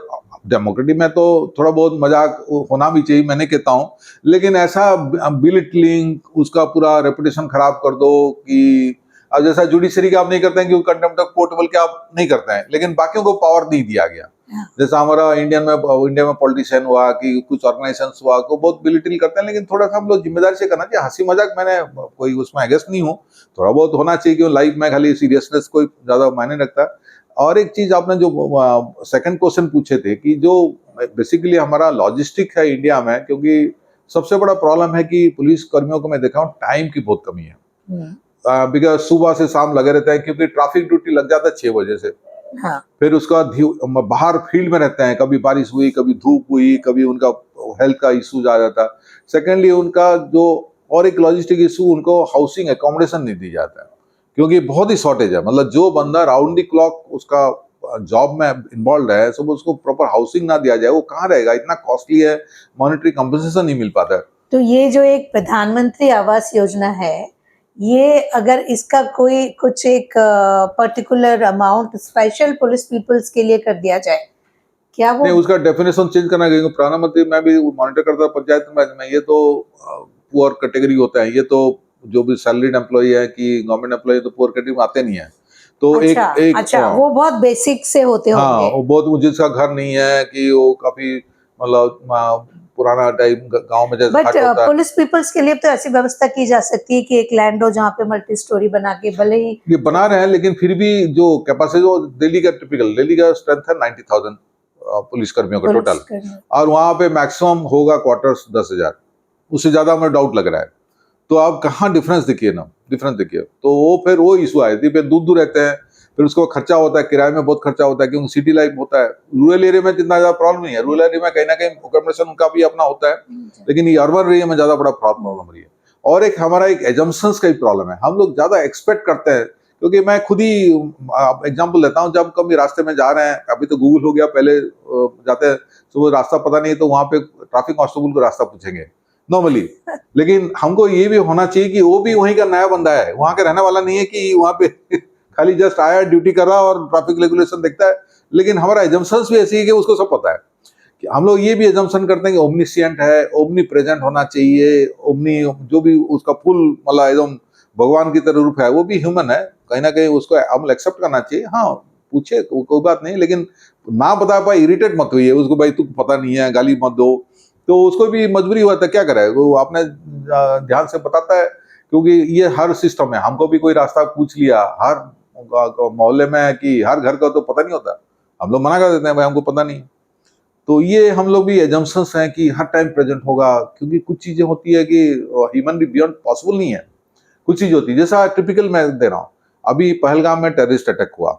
डेमोक्रेटिक में तो थोड़ा बहुत मजाक होना भी चाहिए, मैं नहीं कहता हूँ, लेकिन ऐसा बिलिटलिंग, उसका पूरा रेपुटेशन खराब कर दो कि अब जैसा जुडिशरी का आप नहीं करते हैं कि कंटेम्प्ट ऑफ कोर्ट बोल के आप नहीं करते हैं, लेकिन बाकियों को पावर नहीं दिया गया। जैसा हमारा इंडिया में पॉलिटिशियन हुआ कि कुछ ऑर्गेनाइजेशन हुआ को बहुत बिलिटिल करते हैं, लेकिन थोड़ा सा हम लोग जिम्मेदारी से करना चाहिए। हंसी मजाक मैंने कोई उसमें अगेंस्ट नहीं हूँ, थोड़ा बहुत होना चाहिए, क्योंकि लाइफ में खाली सीरियसनेस कोई ज्यादा मायने रखता है। और एक चीज आपने जो सेकंड क्वेश्चन पूछे थे कि जो बेसिकली हमारा लॉजिस्टिक है इंडिया में, क्योंकि सबसे बड़ा प्रॉब्लम है कि पुलिस कर्मियों को मैं देखा हूँ टाइम की बहुत कमी है। बिकॉज सुबह से शाम लगे रहते हैं, क्योंकि ट्रैफिक ड्यूटी लग जाता है 6 बजे से। हाँ। फिर उसका बाहर फील्ड में रहते हैं, कभी बारिश हुई, कभी धूप हुई, कभी उनका हेल्थ का इश्यूज आ जाता है। सेकेंडली उनका जो और एक लॉजिस्टिक इशू, उनको हाउसिंग एकोमोडेशन नहीं दी जाता है, क्योंकि बहुत ही शॉर्टेज है। मतलब जो बंदा राउंड द क्लॉक उसका जॉब में इन्वॉल्व है, सब उसको प्रॉपर हाउसिंग ना दिया जाए, वो कहाँ रहेगा, इतना कॉस्टली है, मॉनेटरी कंपनसेशन नहीं मिल पाता है। तो ये जो एक प्रधानमंत्री आवास योजना है, ये अगर इसका कोई कुछ एक particular amount special police peoples के लिए कर दिया जाए, क्या वो नहीं, उसका डेफिनेशन चेंज करना चाहिए। प्रधानमंत्री मैं भी मॉनिटर करता पंचायत में, ये तो पुअर कैटेगरी होता है, ये तो जो भी सैलरीड एम्प्लॉय है कि गवर्नमेंट एम्प्लॉय, तो पुअर कैटेगरी में आते नहीं है। तो अच्छा, एक अच्छा, वो बहुत बेसिक से होते हाँ, होंगे। वो बहुत, जिसका घर नहीं है, कि वो काफी मतलब पुराना टाइप गांव में जैसे बट हट होता है। पुलिस पीपल्स के लिए तो ऐसी व्यवस्था की जा सकती है कि एक लैंड हो जहाँ पे मल्टी स्टोरी बना के, भले ही ये बना रहे हैं, लेकिन फिर भी जो कैपेसिटी, जो दिल्ली का टिपिकल, दिल्ली का स्ट्रेंथ है 90,000 पुलिस कर्मियों का टोटल, और वहां पे मैक्सिमम होगा क्वार्टर्स 10,000, उससे ज्यादा हमें डाउट लग रहा है। तो आप कहाँ डिफरेंस देखिए ना, डिफरेंस देखिए, तो वो फिर वो इशू आए थे, फिर दूर दूर रहते हैं, फिर उसको खर्चा होता है, किराए में बहुत खर्चा होता है, क्योंकि सिटी लाइफ होता है। रूरल एरिया में जितना ज्यादा प्रॉब्लम नहीं है, रूरल एरिया में कहीं ना कहीं अकोमोडेशन उनका भी अपना होता है, लेकिन ये अर्बन एरिया में ज्यादा बड़ा प्रॉब्लम रही है। और एक हमारा एक एजम्पशंस का ही प्रॉब्लम है, हम लोग ज्यादा एक्सपेक्ट करते हैं, क्योंकि मैं खुद ही एग्जांपल लेता हूँ, जब कभी रास्ते में जा रहे हैं, अभी तो गूगल हो गया, पहले जाते हैं तो वो रास्ता पता नहीं तो वहां पे ट्रैफिक कांस्टेबल को रास्ता पूछेंगे नॉर्मली, लेकिन हमको ये भी होना चाहिए कि वो भी वहीं का नया बंदा है, वहां का रहने वाला नहीं है, कि वहां पे खाली जस्ट आया, ड्यूटी कर रहा और ट्रैफिक रेगुलेशन देखता है। लेकिन हमारा एजम्पशंस भी ऐसी है कि उसको सब पता है, कि हम लोग ये भी एजम्पशन करते हैं कि ओमनीसिएंट है, ओमनी प्रेजेंट होना चाहिए, ओमनी जो भी उसका फुल मतलब एकदम भगवान की तरह रूप है, वो भी ह्यूमन है, कहीं ना कहीं उसको हम एक्सेप्ट करना चाहिए। हाँ, पूछे कोई बात नहीं, लेकिन ना बता पाए इरिटेट मत हुई है उसको, भाई तू पता नहीं है, गाली मत दो, तो उसको भी मजबूरी हुआ था, क्या करे वो, आपने ध्यान से बताता है, क्योंकि ये हर सिस्टम है। हमको भी कोई रास्ता पूछ लिया, हर मोहल्ले में कि हर घर का तो पता नहीं होता, हम लोग मना कर देते हैं, भाई हमको पता नहीं। तो ये हम लोग भी एजम्पशंस हैं कि हर टाइम प्रेजेंट होगा, क्योंकि कुछ चीजें होती है कि ह्यूमन भी बियॉन्ड पॉसिबल नहीं है, कुछ चीज होती है। जैसा टिपिकल मैं दे रहा हूँ, अभी पहलगाम में टेररिस्ट अटैक हुआ,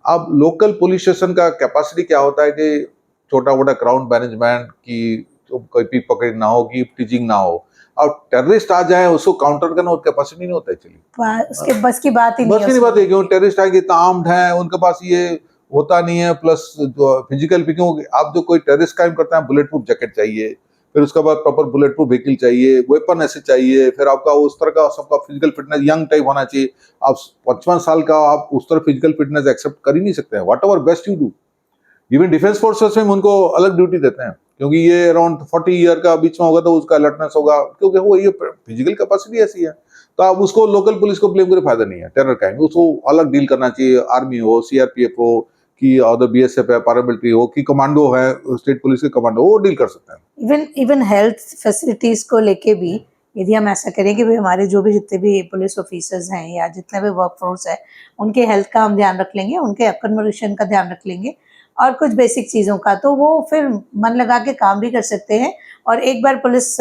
अब लोकल पुलिस स्टेशन का कैपेसिटी क्या होता है कि छोटा मोटा क्राउड मैनेजमेंट की, तो कोई पिक पॉकेट ना हो, की टीचिंग ना हो, और टेररिस्ट आ जाए उसको काउंटर करना, और कैपेसिटी नहीं होता एक्चुअली, उसके बस की बात ही नहीं बस की नहीं बात है, क्यों टेररिस्ट आएंगे, इतना आर्म्ड है, उनके पास ये होता नहीं है, प्लस फिजिकल भी, क्यों आप जो कोई टेररिस्ट क्राइम करते हैं बुलेट प्रूफ जैकेट चाहिए, फिर उसके बाद प्रॉपर बुलेट प्रूफ व्हीकल चाहिए, वेपन ऐसे चाहिए, फिर आपका उस तरह का सबका फिजिकल फिटनेस यंग टाइप होना चाहिए। आप 55 साल का आप उस तरह फिजिकल फिटनेस एक्सेप्ट कर ही नहीं सकते हैं, what ever best you do. Even defence forces में उनको अलग ड्यूटी देते हैं, क्योंकि ये अराउंड 40 ईयर का बीच में होगा तो उसका अलर्टनेस होगा, क्योंकि वो ये फिजिकल कैपेसिटी ऐसी है। तो आप उसको लोकल पुलिस को ब्लेम करे फायदा नहीं है, टेरर का है उसको अलग डील करना चाहिए, आर्मी हो, सीआरपीएफ हो, कि अदर बीएसएफ है, पैरामिलिट्री हो, कि कमांडो है, स्टेट पुलिस के कमांडो, वो डील कर सकते हैं। इवन हेल्थ फैसिलिटीज को लेके भी यदि हम ऐसा करें कि भाई हमारे जो भी जितने भी पुलिस ऑफिसर्स हैं या जितने भी वर्कफोर्स है, उनके हेल्थ का हम ध्यान रख लेंगे, उनके अकोमोडेशन का ध्यान रख लेंगे और कुछ बेसिक चीज़ों का, तो वो फिर मन लगा के काम भी कर सकते हैं। और एक बार पुलिस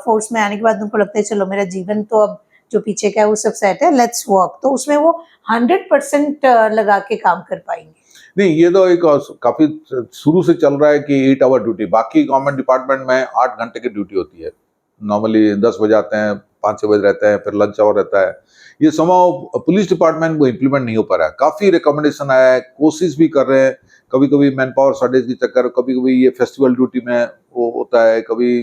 फोर्स में आने के बाद उनको लगता है चलो मेरा जीवन तो अब जो पीछे का है वो सब सेट है, लेट्स वर्क, तो उसमें वो 100% लगा के काम कर पाएंगे। नहीं, ये तो एक काफी शुरू से चल रहा है कि 8 आवर ड्यूटी, बाकी गवर्नमेंट डिपार्टमेंट में 8 घंटे की ड्यूटी होती है। नॉर्मली 10 बजे आते हैं, 5-6 बजे रहते हैं, फिर लंच आवर रहता है। ये समाव पुलिस डिपार्टमेंट वो इम्प्लीमेंट नहीं हो पा रहा है। काफी रिकमेंडेशन आया है, कोशिश भी कर रहे हैं, कभी कभी मैन पावर शॉर्टेज के चक्कर, कभी कभी ये फेस्टिवल ड्यूटी में वो होता है, कभी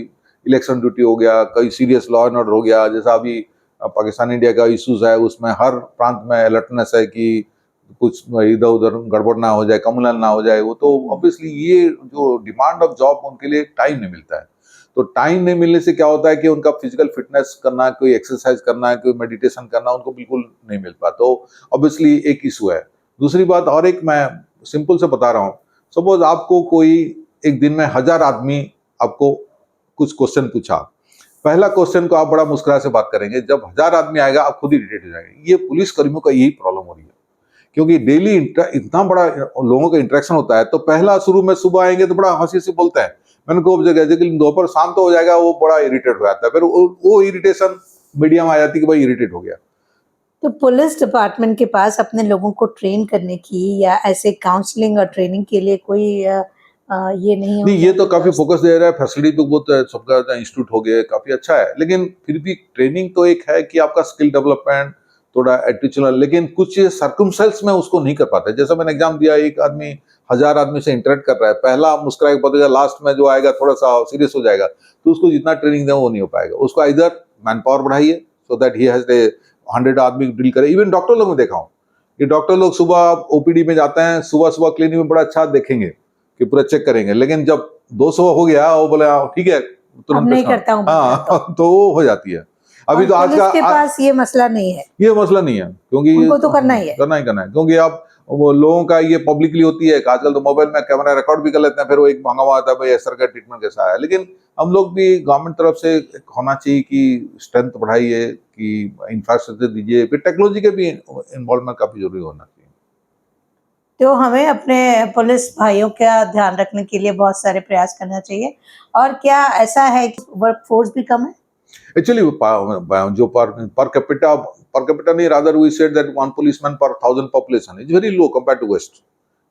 इलेक्शन ड्यूटी हो गया, कभी सीरियस लॉ एंड ऑर्डर हो गया, जैसा अभी पाकिस्तान इंडिया का इशूज है, उसमें हर प्रांत में अलर्टनेस है कि कुछ इधर उधर गड़बड़ ना हो जाए, कम्युनल ना हो जाए। वो तो ऑब्वियसली ये जो डिमांड ऑफ जॉब, उनके लिए टाइम नहीं मिलता है। तो टाइम नहीं मिलने से क्या होता है कि उनका फिजिकल फिटनेस करना, कोई एक्सरसाइज करना, कोई मेडिटेशन करना उनको बिल्कुल नहीं मिल पाता। तो ऑब्वियसली एक इशू है। दूसरी बात और एक मैं सिंपल से बता रहा हूँ, सपोज आपको कोई एक दिन में 1000 आदमी आपको कुछ क्वेश्चन पूछा, पहला क्वेश्चन को आप बड़ा मुस्कुरा से बात करेंगे, जब 1000 आदमी आएगा आप खुद इरिटेट हो जाएंगे। ये पुलिस कर्मियों का यही प्रॉब्लम हो रही है, क्योंकि डेली इतना बड़ा लोगों का इंटरेक्शन होता है। तो पहला शुरू में सुबह आएंगे तो बड़ा हंसी से बोलते हैं, मैंने खूब जगह, लेकिन दोपहर शाम तो हो जाएगा, वो बड़ा इरिटेट हो जाता है, फिर वो इरिटेशन मीडिया में आ जाती है कि भाई इरिटेट हो गया। तो पुलिस डिपार्टमेंट के पास अपने लोगों को ट्रेन करने की या ऐसे काउंसलिंग और ट्रेनिंग के लिए कोई ये नहीं नहीं, ये तो काफी व्यवस्था? फोकस दे रहा है, फैसिलिटी तो बहुत सबका इंस्टीट्यूट हो गया, काफी अच्छा है, लेकिन फिर भी ट्रेनिंग तो एक है कि आपका स्किल डेवलपमेंट थोड़ा एटिट्यूडल, लेकिन कुछ सर्कमस्टेंस में उसको नहीं कर पाते। जैसा मैंने एग्जाम दिया, एक आदमी 1000 आदमी से इंटरेक्ट कर रहा है, पहला मुस्कुरा के पता, लास्ट में जो आएगा थोड़ा सा सीरियस हो जाएगा, तो उसको जितना ट्रेनिंग दें वो नहीं हो पाएगा। उसको इधर मैन पावर बढ़ाइए सो दैट ही हैज 100 आदमी डील करे। इवन डॉक्टर लोग में देखा हूँ कि डॉक्टर लोग सुबह ओपीडी में जाते हैं, सुबह सुबह क्लिनिक में बड़ा अच्छा देखेंगे कि पूरा चेक करेंगे, लेकिन जब 200 हो गया वो बोले ठीक है अब तुरंत नहीं पेशेंट, करता हूँ, मैं करता हूँ। हाँ तो वो हो जाती है। अभी और तो आज पुलिस के का पास ये मसला नहीं है, ये मसला नहीं है, क्योंकि उनको तो करना ही है। करना ही करना है, क्योंकि आप वो लोगों का ये पब्लिकली होती है कि आजकल तो मोबाइल में कैमरा रिकॉर्ड भी कर लेते हैं, फिर वो एक भागा हुआ आता है भाई सर का ट्रीटमेंट कैसा है। लेकिन हम लोग भी गवर्नमेंट तरफ से होना चाहिए कि स्ट्रेंथ बढ़ाइए, कि इंफ्रास्ट्रक्चर दीजिए, फिर टेक्नोलॉजी के भी इन्वॉल्वमेंट काफी जरूरी होना चाहिए। तो हमें अपने पुलिस भाइयों का ध्यान रखने के लिए बहुत सारे प्रयास करना चाहिए। और क्या ऐसा है कि वर्क फोर्स भी कम है? एक्चुअली जो पर कैपिटा नहीं, rather we said that 1 policeman per 1000 population is very low compare to west,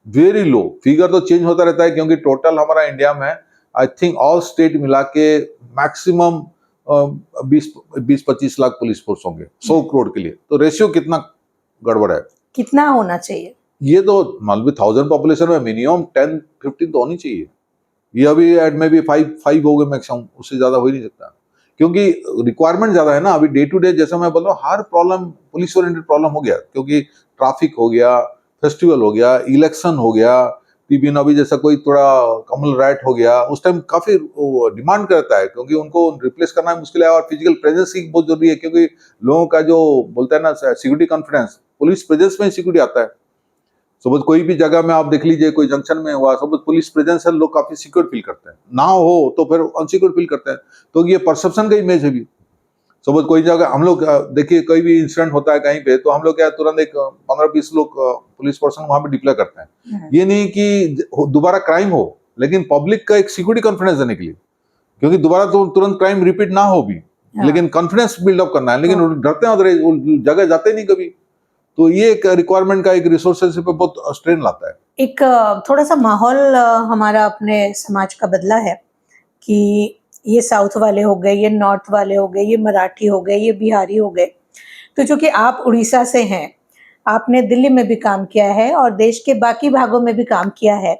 very low. Figure तो चेंज होता रहता है, क्योंकि टोटल हमारा इंडिया में आई थिंक ऑल स्टेट मिला के मैक्सिमम 20-25 लाख पुलिस फोर्स होंगे 100 करोड़ के लिए। तो रेशियो कितना गड़बड़ है। कितना होना चाहिए? ये तो मान लो 1000 पॉपुलेशन में मिनिमम 10-15 तो होनी चाहिए। ये अभी एट में भी 5 हो गए मैक्सिमम, उससे ज्यादा हो ही नहीं सकता, क्योंकि रिक्वायरमेंट ज्यादा है ना। अभी डे टू डे जैसा मैं बोल रहा हूँ, हर प्रॉब्लम पुलिस ओरिएंटेड प्रॉब्लम हो गया, क्योंकि ट्रैफिक हो गया, फेस्टिवल हो गया, इलेक्शन हो गया, टीबी अभी जैसा कोई थोड़ा कमल राइट हो गया, उस टाइम काफी डिमांड करता है, क्योंकि उनको रिप्लेस करना मुश्किल है। और फिजिकल प्रेजेंस ही बहुत जरूरी है, क्योंकि लोगों का जो बोलते हैं ना सिक्योरिटी कॉन्फिडेंस, पुलिस प्रेजेंस में सिक्योरिटी आता है। सपोज कोई भी जगह में आप देख लीजिए, कोई जंक्शन में हुआ, सपोज पुलिस प्रेजेंस है, लोग काफी सिक्योर फील करते हैं, ना हो तो फिर अनसिक्योर फील करते हैं। तो ये परसेप्शन का इमेज है भी। सपोज कोई जगह हम लोग देखिए, कोई भी इंसिडेंट होता है कहीं पे, तो हम लोग क्या तुरंत एक 15-20 लोग पुलिस पर्सन वहां पे डिप्लॉय करते हैं। ये नहीं कि दोबारा क्राइम हो, लेकिन पब्लिक का एक सिक्योरिटी कॉन्फिडेंस देने के लिए, क्योंकि दोबारा तो तुरंत क्राइम रिपीट ना हो भी, लेकिन कॉन्फिडेंस बिल्डअप करना है। लेकिन डरते हैं, जगह जाते नहीं कभी। तो ये एक रिक्वायरमेंट का, एक रिसोर्सेज पे बहुत स्ट्रेन लाता है। एक थोड़ा सा माहौल हमारा अपने समाज का बदला है कि ये साउथ वाले हो गए, ये नॉर्थ वाले हो गए, ये मराठी हो गए, ये बिहारी हो गए। तो चूंकि आप उड़ीसा से हैं, आपने दिल्ली में भी काम किया है और देश के बाकी भागों में भी काम किया है,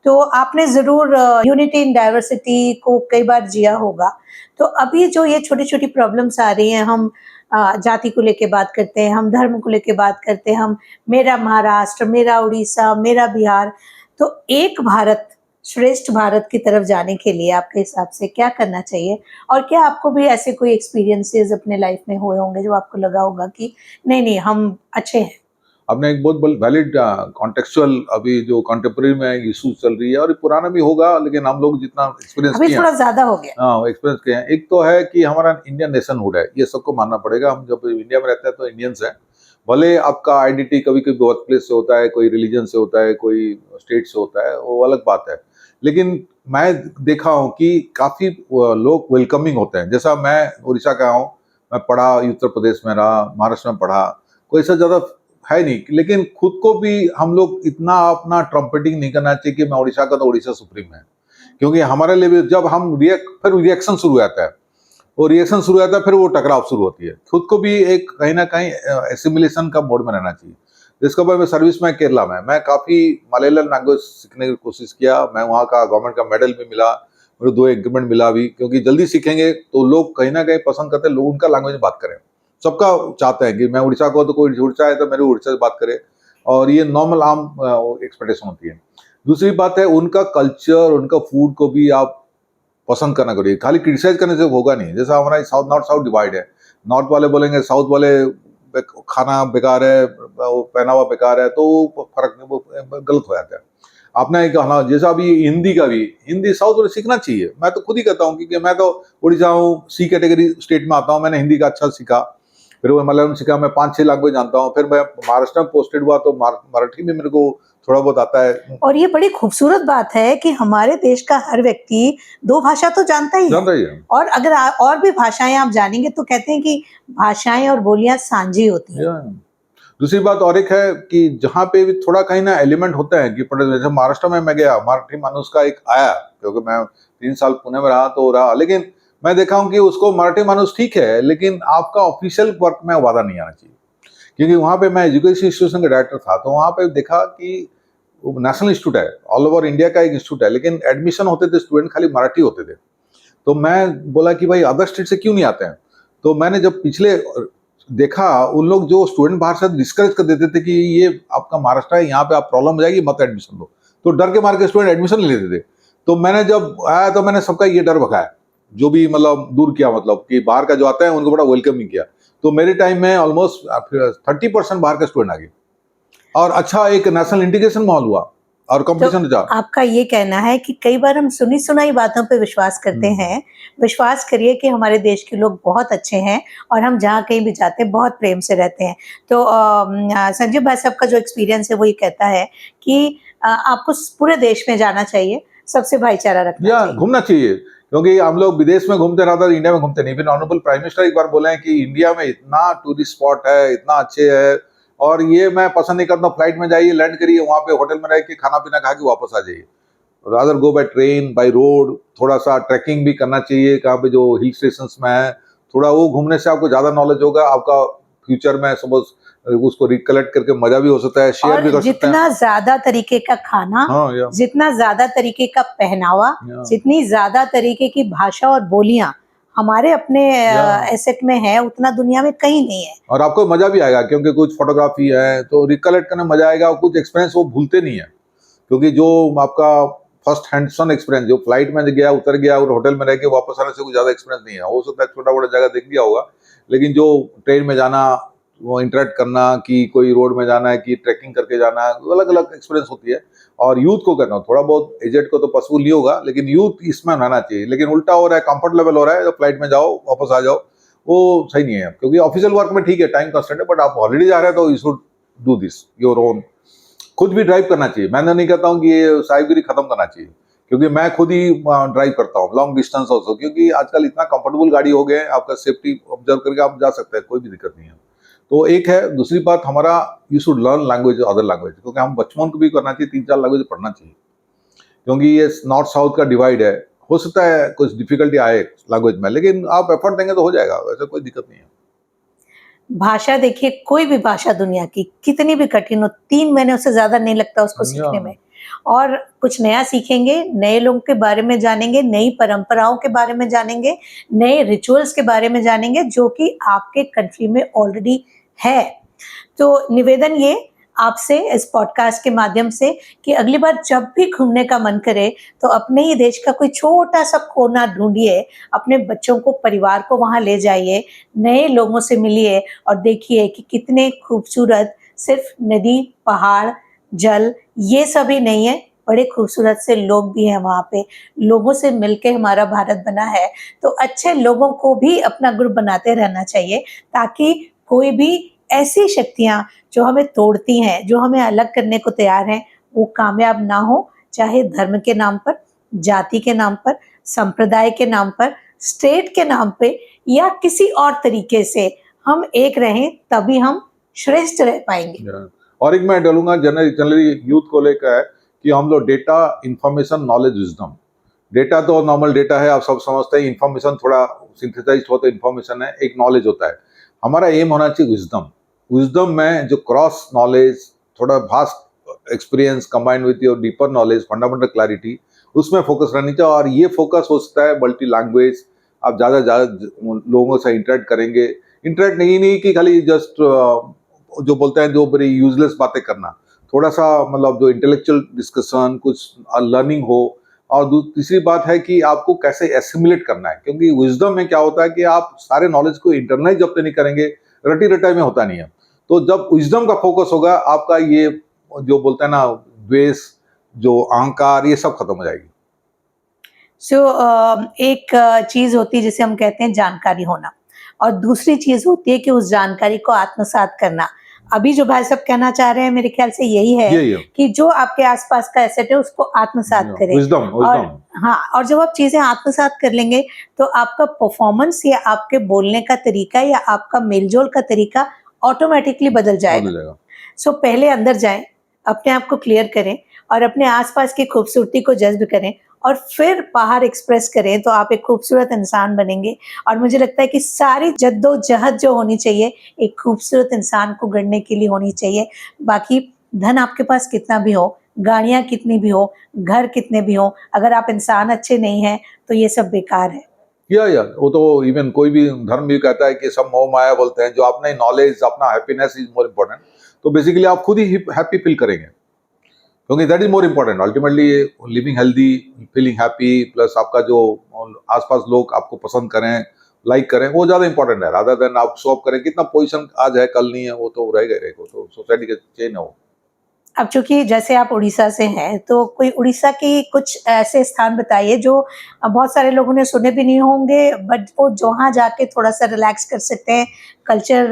तो आपने ज़रूर यूनिटी इन डाइवर्सिटी को कई बार जिया होगा। तो अभी जो ये छोटी-छोटी प्रॉब्लम्स आ रही हैं, हम जाति को लेके बात करते हैं, हम धर्म को लेके बात करते हैं, हम मेरा महाराष्ट्र, मेरा उड़ीसा, मेरा बिहार, तो एक भारत, श्रेष्ठ भारत की तरफ जाने के लिए आपके हिसाब से क्या करना चाहिए? और क्या आपको भी ऐसे कोई एक्सपीरियंसेस अपने लाइफ में हुए होंगे जो आपको लगा होगा कि नहीं, हम अच्छे हैं? आपने एक बहुत वैलिड कॉन्टेक्चुअल अभी जो कंटेम्प्रेरी में इशू चल रही है, और ये पुराना भी होगा, लेकिन हम लोग जितना एक्सपीरियंस अभी किए हैं, थोड़ा ज़्यादा हो गया। हाँ एक्सपीरियंस किए हैं। एक तो है कि हमारा इंडियन नेशनहुड है, ये सबको मानना पड़ेगा। हम जब इंडिया में रहते हैं तो इंडियंस हैं। भले आपका आइडेंटिटी कभी कभी बर्थ प्लेस से होता है, कोई रिलीजन से होता है, कोई स्टेट से होता है, वो अलग बात है। लेकिन मैं देखा हूँ कि काफ़ी लोग वेलकमिंग होते हैं। जैसा मैं उड़ीसा का हूँ, मैं पढ़ा उत्तर प्रदेश में रहा, महाराष्ट्र में पढ़ा, कोई ऐसा ज़्यादा है नहीं। लेकिन खुद को भी हम लोग इतना अपना ट्रम्पेटिंग नहीं करना चाहिए कि मैं उड़ीसा का तो उड़ीसा सुप्रीम है, क्योंकि हमारे लिए भी जब हम फिर रिएक्शन शुरू हो जाता है, वो रिएक्शन शुरू हो जाता है, फिर वो टकराव शुरू होती है। खुद को भी एक कहीं ना कहीं एसिमिलेशन का मोड में रहना चाहिए। जिसके बाद मैं सर्विस में केरला में मैं काफ़ी मलयालम लैंग्वेज सीखने की कोशिश किया। मैं वहाँ का गवर्नमेंट का मेडल भी मिला, मुझे 2 एग्रीमेंट मिला भी, क्योंकि जल्दी सीखेंगे तो लोग कहीं ना कहीं पसंद करते हैं, लोग उनका लैंग्वेज में बात करें। सबका चाहते हैं कि मैं उड़ीसा को, तो कोई उड़ीसा है तो मेरे उड़ीसा से बात करे, और ये नॉर्मल आम एक्सपेक्टेशन होती है। दूसरी बात है, उनका कल्चर, उनका फूड को भी आप पसंद करना करिए। खाली क्रिटिसाइज करने से होगा नहीं। जैसा हमारा साउथ नॉर्थ साउथ डिवाइड है, नॉर्थ वाले बोलेंगे साउथ वाले खाना बेकार है, पहनावा बेकार है, तो फर्क नहीं, वो गलत हो जाता है। आपने एक कहना, जैसा अभी हिंदी का भी, हिंदी साउथ वाले सीखना चाहिए। मैं तो खुद ही कहता हूँ, क्योंकि मैं तो उड़ीसा हूँ, सी कैटेगरी स्टेट में आता हूँ, मैंने हिंदी का अच्छा सीखा, फिर वो मलयालम सीखा, मैं 5-6 लैंग्वेज जानता हूँ। फिर मैं महाराष्ट्र में पोस्टेड हुआ तो मराठी में मेरे को थोड़ा बहुत आता है। और ये बड़ी खूबसूरत बात है कि हमारे देश का हर व्यक्ति 2 भाषा तो जानता ही है। जानता ही है। और अगर और भी भाषाएँ आप जानेंगे तो कहते हैं कि भाषाएँ और बोलियाँ साझी होती हैं। या दूसरी बात और एक है कि जहाँ पे भी थोड़ा कहीं ना एलिमेंट होता है कि जैसे महाराष्ट्र में मैं गया, मराठी मानुस का एक आया, क्योंकि मैं 3 साल पुणे में रहा तो रहा, लेकिन मैं देखा हूँ कि उसको मराठी मानुस ठीक है, लेकिन आपका ऑफिशियल वर्क में वादा नहीं आना चाहिए। क्योंकि वहाँ पे मैं एजुकेशन इंस्टीट्यूशन का डायरेक्टर था, तो वहाँ पे देखा कि नेशनल इंस्टीट्यूट है, ऑल ओवर इंडिया का एक इंस्टीट्यूट है, लेकिन एडमिशन होते थे स्टूडेंट खाली मराठी होते थे। तो मैं बोला कि भाई अदर स्टेट से क्यों नहीं आते हैं? तो मैंने जब पिछले देखा, उन लोग जो स्टूडेंट बाहर से डिस्करेज कर देते थे कि ये आपका महाराष्ट्र है, यहाँ पे आप प्रॉब्लम हो जाएगी, मत एडमिशन लो, तो डर के मार के स्टूडेंट एडमिशन नहीं लेते थे। तो मैंने जब आया तो मैंने सबका ये डर भगाया, जो भी मतलब दूर किया, मतलब कि बाहर का जो आता है उनको बड़ा वेलकमिंग किया। तो मेरे टाइम में ऑलमोस्ट 30% बाहर के स्टूडेंट आ गए, और अच्छा एक नेशनल इंटीग्रेशन माहौल हुआ और तो कंपटीशन रहा। आपका ये कहना है कि कई बार हम सुनी-सुनाई बातों पे विश्वास करते हैं। विश्वास करिए कि हमारे देश के लोग बहुत अच्छे हैं और हम जहाँ कहीं भी जाते हैं बहुत प्रेम से रहते हैं। तो संजीव भाई साहब का जो एक्सपीरियंस है वो ये कहता है कि आपको पूरे देश में जाना चाहिए, सबसे भाईचारा रखना या चाहिए। घूमना चाहिए, क्योंकि हम लोग विदेश में घूमते रहते हैं, इंडिया में घूमते नहीं। फिर ऑनरेबल प्राइम मिनिस्टर एक बार बोले हैं कि इंडिया में इतना टूरिस्ट स्पॉट है, इतना अच्छे है, और ये मैं पसंद नहीं करता, फ्लाइट में जाइए, लैंड करिए, वहाँ पे होटल में रह के खाना पीना खा के वापस आ जाइए। Rather go by train, by road. थोड़ा सा ट्रैकिंग भी करना चाहिए, कहाँ पे जो हिल स्टेशंस में है, थोड़ा वो घूमने से आपको ज़्यादा नॉलेज होगा। आपका फ्यूचर में सपोज उसको रिकलेक्ट करके मजा भी हो सकता है, शेयर भी और कर सकते हैं। जितना ज़्यादा तरीके का खाना, हाँ या जितना ज़्यादा तरीके का पहनावा, जितनी ज़्यादा तरीके की भाषा और बोलियाँ हमारे अपने या एसेट में है, उतना दुनिया में कहीं नहीं है। और आपको मजा भी आएगा, क्योंकि कुछ फोटोग्राफी है तो रिकलेक्ट करने में मजा आएगा, और कुछ एक्सपीरियंस वो भूलते नहीं है। क्योंकि जो आपका फर्स्ट हैंडसन एक्सपीरियंस, जो फ्लाइट में गया, उतर गया और होटल में रह के वापस आने से कुछ ज़्यादा एक्सपीरियंस नहीं है। हो सकता है छोटा बड़ा जगह देख लिया होगा, लेकिन जो ट्रेन में जाना, वो इंटरेक्ट करना, कि कोई रोड में जाना है, कि ट्रैकिंग करके जाना है, अलग अलग एक्सपीरियंस होती है। और यूथ को करना, थोड़ा बहुत एजेड को तो पॉसिबल नहीं होगा, लेकिन यूथ इसमें रहना चाहिए। लेकिन उल्टा हो रहा है, कंफर्ट लेवल हो रहा है, जब फ्लाइट में जाओ वापस आ जाओ, वो सही नहीं है। क्योंकि ऑफिशियल वर्क में ठीक है, टाइम कंस्टेंट है, बट आप हॉलीडे जा रहे हैं तो you should do this your own. खुद भी ड्राइव करना चाहिए। मैं तो नहीं कहता हूँ कि ये साहिबगिरी खत्म करना चाहिए, क्योंकि मैं खुद ही ड्राइव करता हूँ लॉन्ग डिस्टेंस ऑल्सो, क्योंकि आजकल इतना कंफर्टेबल गाड़ी हो गए हैं, आपका सेफ्टी ऑब्जर्व करके आप जा सकते हैं, कोई भी दिक्कत नहीं है। तो एक है। दूसरी बात, हमारा you should learn language, other language, क्योंकि हम बचपन को भी करना चाहिए, 3-4 लैंग्वेज पढ़ना चाहिए, क्योंकि ये नॉर्थ साउथ का डिवाइड है। हो सकता है कुछ डिफिकल्टी आए लैंग्वेज में, लेकिन आप एफर्ट देंगे तो हो जाएगा, वैसे कोई दिक्कत नहीं है। भाषा देखिए, कोई भी भाषा दुनिया की कितनी भी कठिन हो, 3 महीने से ज़्यादा नहीं लगता उसको या सीखने में। और कुछ नया सीखेंगे, नए लोगों के बारे में जानेंगे, नई परंपराओं के बारे में जानेंगे, नए रिचुअल्स के बारे में जानेंगे जो कि आपके कंट्री में ऑलरेडी है। तो निवेदन ये आपसे इस पॉडकास्ट के माध्यम से कि अगली बार जब भी घूमने का मन करे तो अपने ही देश का कोई छोटा सा कोना ढूंढिए, अपने बच्चों को, परिवार को वहाँ ले जाइए, नए लोगों से मिलिए और देखिए कि कितने खूबसूरत सिर्फ नदी, पहाड़, जल ये सब ही नहीं है, बड़े खूबसूरत से लोग भी हैं वहाँ पे। लोगों से मिलके हमारा भारत बना है, तो अच्छे लोगों को भी अपना ग्रुप बनाते रहना चाहिए ताकि कोई भी ऐसी शक्तियाँ जो हमें तोड़ती हैं, जो हमें अलग करने को तैयार हैं, वो कामयाब ना हो, चाहे धर्म के नाम पर, जाति के नाम पर, संप्रदाय के नाम पर, स्टेट के नाम पे या किसी और तरीके से हम एक रहें, तभी हम श्रेष्ठ रह पाएंगे। और एक मैं डालूंगा जनरली यूथ को लेकर है कि हम लोग data, information, knowledge, wisdom. Data तो नॉर्मल डेटा है, आप सब समझते हैं। इंफॉर्मेशन थोड़ा सिंथेसाइज हो तो इंफॉर्मेशन है, एक नॉलेज होता है। हमारा एम होना चाहिए विजडम। विजडम में जो क्रॉस नॉलेज, थोड़ा vast experience combined with your deeper knowledge, fundamental clarity, उसमें फोकस रहनी चाहिए। और ये फोकस हो सकता है मल्टी लैंग्वेज, आप ज़्यादा लोगों से इंटरेक्ट करेंगे। इंटरेक्ट नहीं कि खाली जस्ट जो बोलते हैं जो बड़ी यूजलेस बातें करना, थोड़ा सा मतलब जो इंटेलेक्चुअल डिस्कशन, कुछ लर्निंग हो। और तीसरी बात है कि आपको कैसे एसिमुलेट करना है, क्योंकि विजडम में क्या होता है कि आप सारे नॉलेज को इंटरनलाइज जब तक नहीं करेंगे, रटी रटाई में होता नहीं है। तो जब विजडम का फोकस होगा, आपका ये जो बोलते हैं ना द्वेष, जो अहंकार, ये सब खत्म हो जाएगी। एक चीज होती है जिसे हम कहते हैं जानकारी होना, और दूसरी चीज होती है कि उस जानकारी को आत्मसात करना। अभी जो भाई साहब कहना चाह रहे हैं मेरे ख्याल से यही है यही है कि जो आपके आसपास का एसेट है उसको आत्मसात करें। विजडम। और हाँ, और जब आप चीजें आत्मसात कर लेंगे तो आपका परफॉर्मेंस या आपके बोलने का तरीका या आपका मेलजोल का तरीका ऑटोमेटिकली बदल जाएगा। सो पहले अंदर जाएं, अपने आप को क्लियर करें और अपने आसपास की खूबसूरती को जज्ब करें और फिर बाहर एक्सप्रेस करें, तो आप एक खूबसूरत इंसान बनेंगे। और मुझे लगता है कि सारी जद्दोजहद जो होनी चाहिए एक खूबसूरत इंसान को गढ़ने के लिए होनी चाहिए। बाकी धन आपके पास कितना भी हो, गाड़ियाँ कितनी भी हो, घर कितने भी हो, अगर आप इंसान अच्छे नहीं हैं तो ये सब बेकार है। या वो तो इवन कोई भी धर्म भी कहता है कि सब मोह माया बोलते हैं, जो अपना नॉलेज, अपना हैप्पीनेस इज मोर इम्पोर्टेंट। तो बेसिकली आप खुद ही हैप्पी फील करेंगे, क्योंकि that is more important. Ultimately living healthy, feeling happy, plus आपका जो आसपास लोग आपको पसंद करें, लाइक करें, वो ज़्यादा इंपॉर्टेंट है, रादर देन आप शॉप करें। कितना पोजीशन आज है कल नहीं है, वो तो रहेगा ही रहेगा, तो सोसाइटी का चेन है वो। अब चूंकि जैसे आप उड़ीसा से हैं, तो कोई उड़ीसा की कुछ ऐसे स्थान बताइए जो बहुत सारे लोगों ने सुने भी नहीं होंगे, बट वो जहाँ जाके थोड़ा सा रिलैक्स कर सकते हैं, कल्चर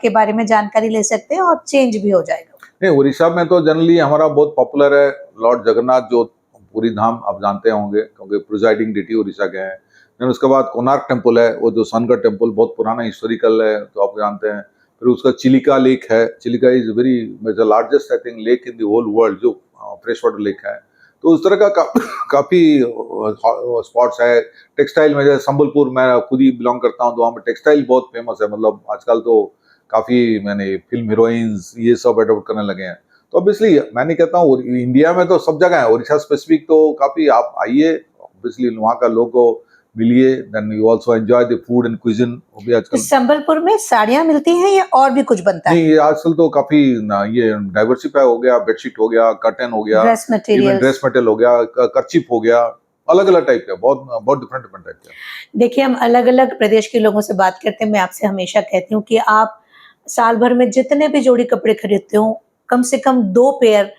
के बारे में जानकारी ले सकते हैं और चेंज भी हो जाएगा। नहीं, उड़ीसा में तो जनरली हमारा बहुत पॉपुलर है लॉर्ड जगन्नाथ, जो पूरी धाम आप जानते होंगे, क्योंकि प्रिजाइडिंग डिटी उड़ीसा के हैं। देन उसके बाद कोणार्क टेम्पल है, वो जो सन का टेम्पल बहुत पुराना हिस्टोरिकल है, तो आप जानते हैं। फिर उसका चिलिका लेक है। Chilika is very the largest I think lake in the whole world, जो फ्रेश वाटर लेक है। तो उस तरह का काफ़ी स्पॉट्स है। टेक्सटाइल में जैसे संबलपुर, मैं खुद ही बिलोंग करता हूँ, तो वहाँ पर टेक्सटाइल बहुत फेमस है। मतलब आजकल तो काफ़ी मैंने फिल्म हीरोइंस ये सब एडॉप्ट करने लगे हैं। तो ऑब्वियसली मैं नहीं कहता हूँ, इंडिया में तो सब जगह है, उड़ीसा स्पेसिफिक तो काफ़ी, आप आइए ऑब्वियसली, वहाँ का लोगों को मिलिए, then you also enjoy the food and cuisine. वो भी आजकल संबलपुर में साड़ियाँ मिलती हैं या और भी कुछ बनता है? नहीं, ये आजकल तो काफ़ी ये डाइवर्सिफाई हो गया, बेडशीट हो गया, कर्टन हो गया, dress even materials. Dress material हो गया, कर्चिप हो गया, अलग अलग टाइप के, बहुत बहुत डिफरेंट डिफरेंट टाइप के। देखिए, हम अलग अलग प्रदेश के लोगों से बात करते हैं। मैं आपसे हमेशा कहती हूँ कि आप साल भर में जितने भी जोड़ी कपड़े खरीदते हो, कम से कम 2 पेयर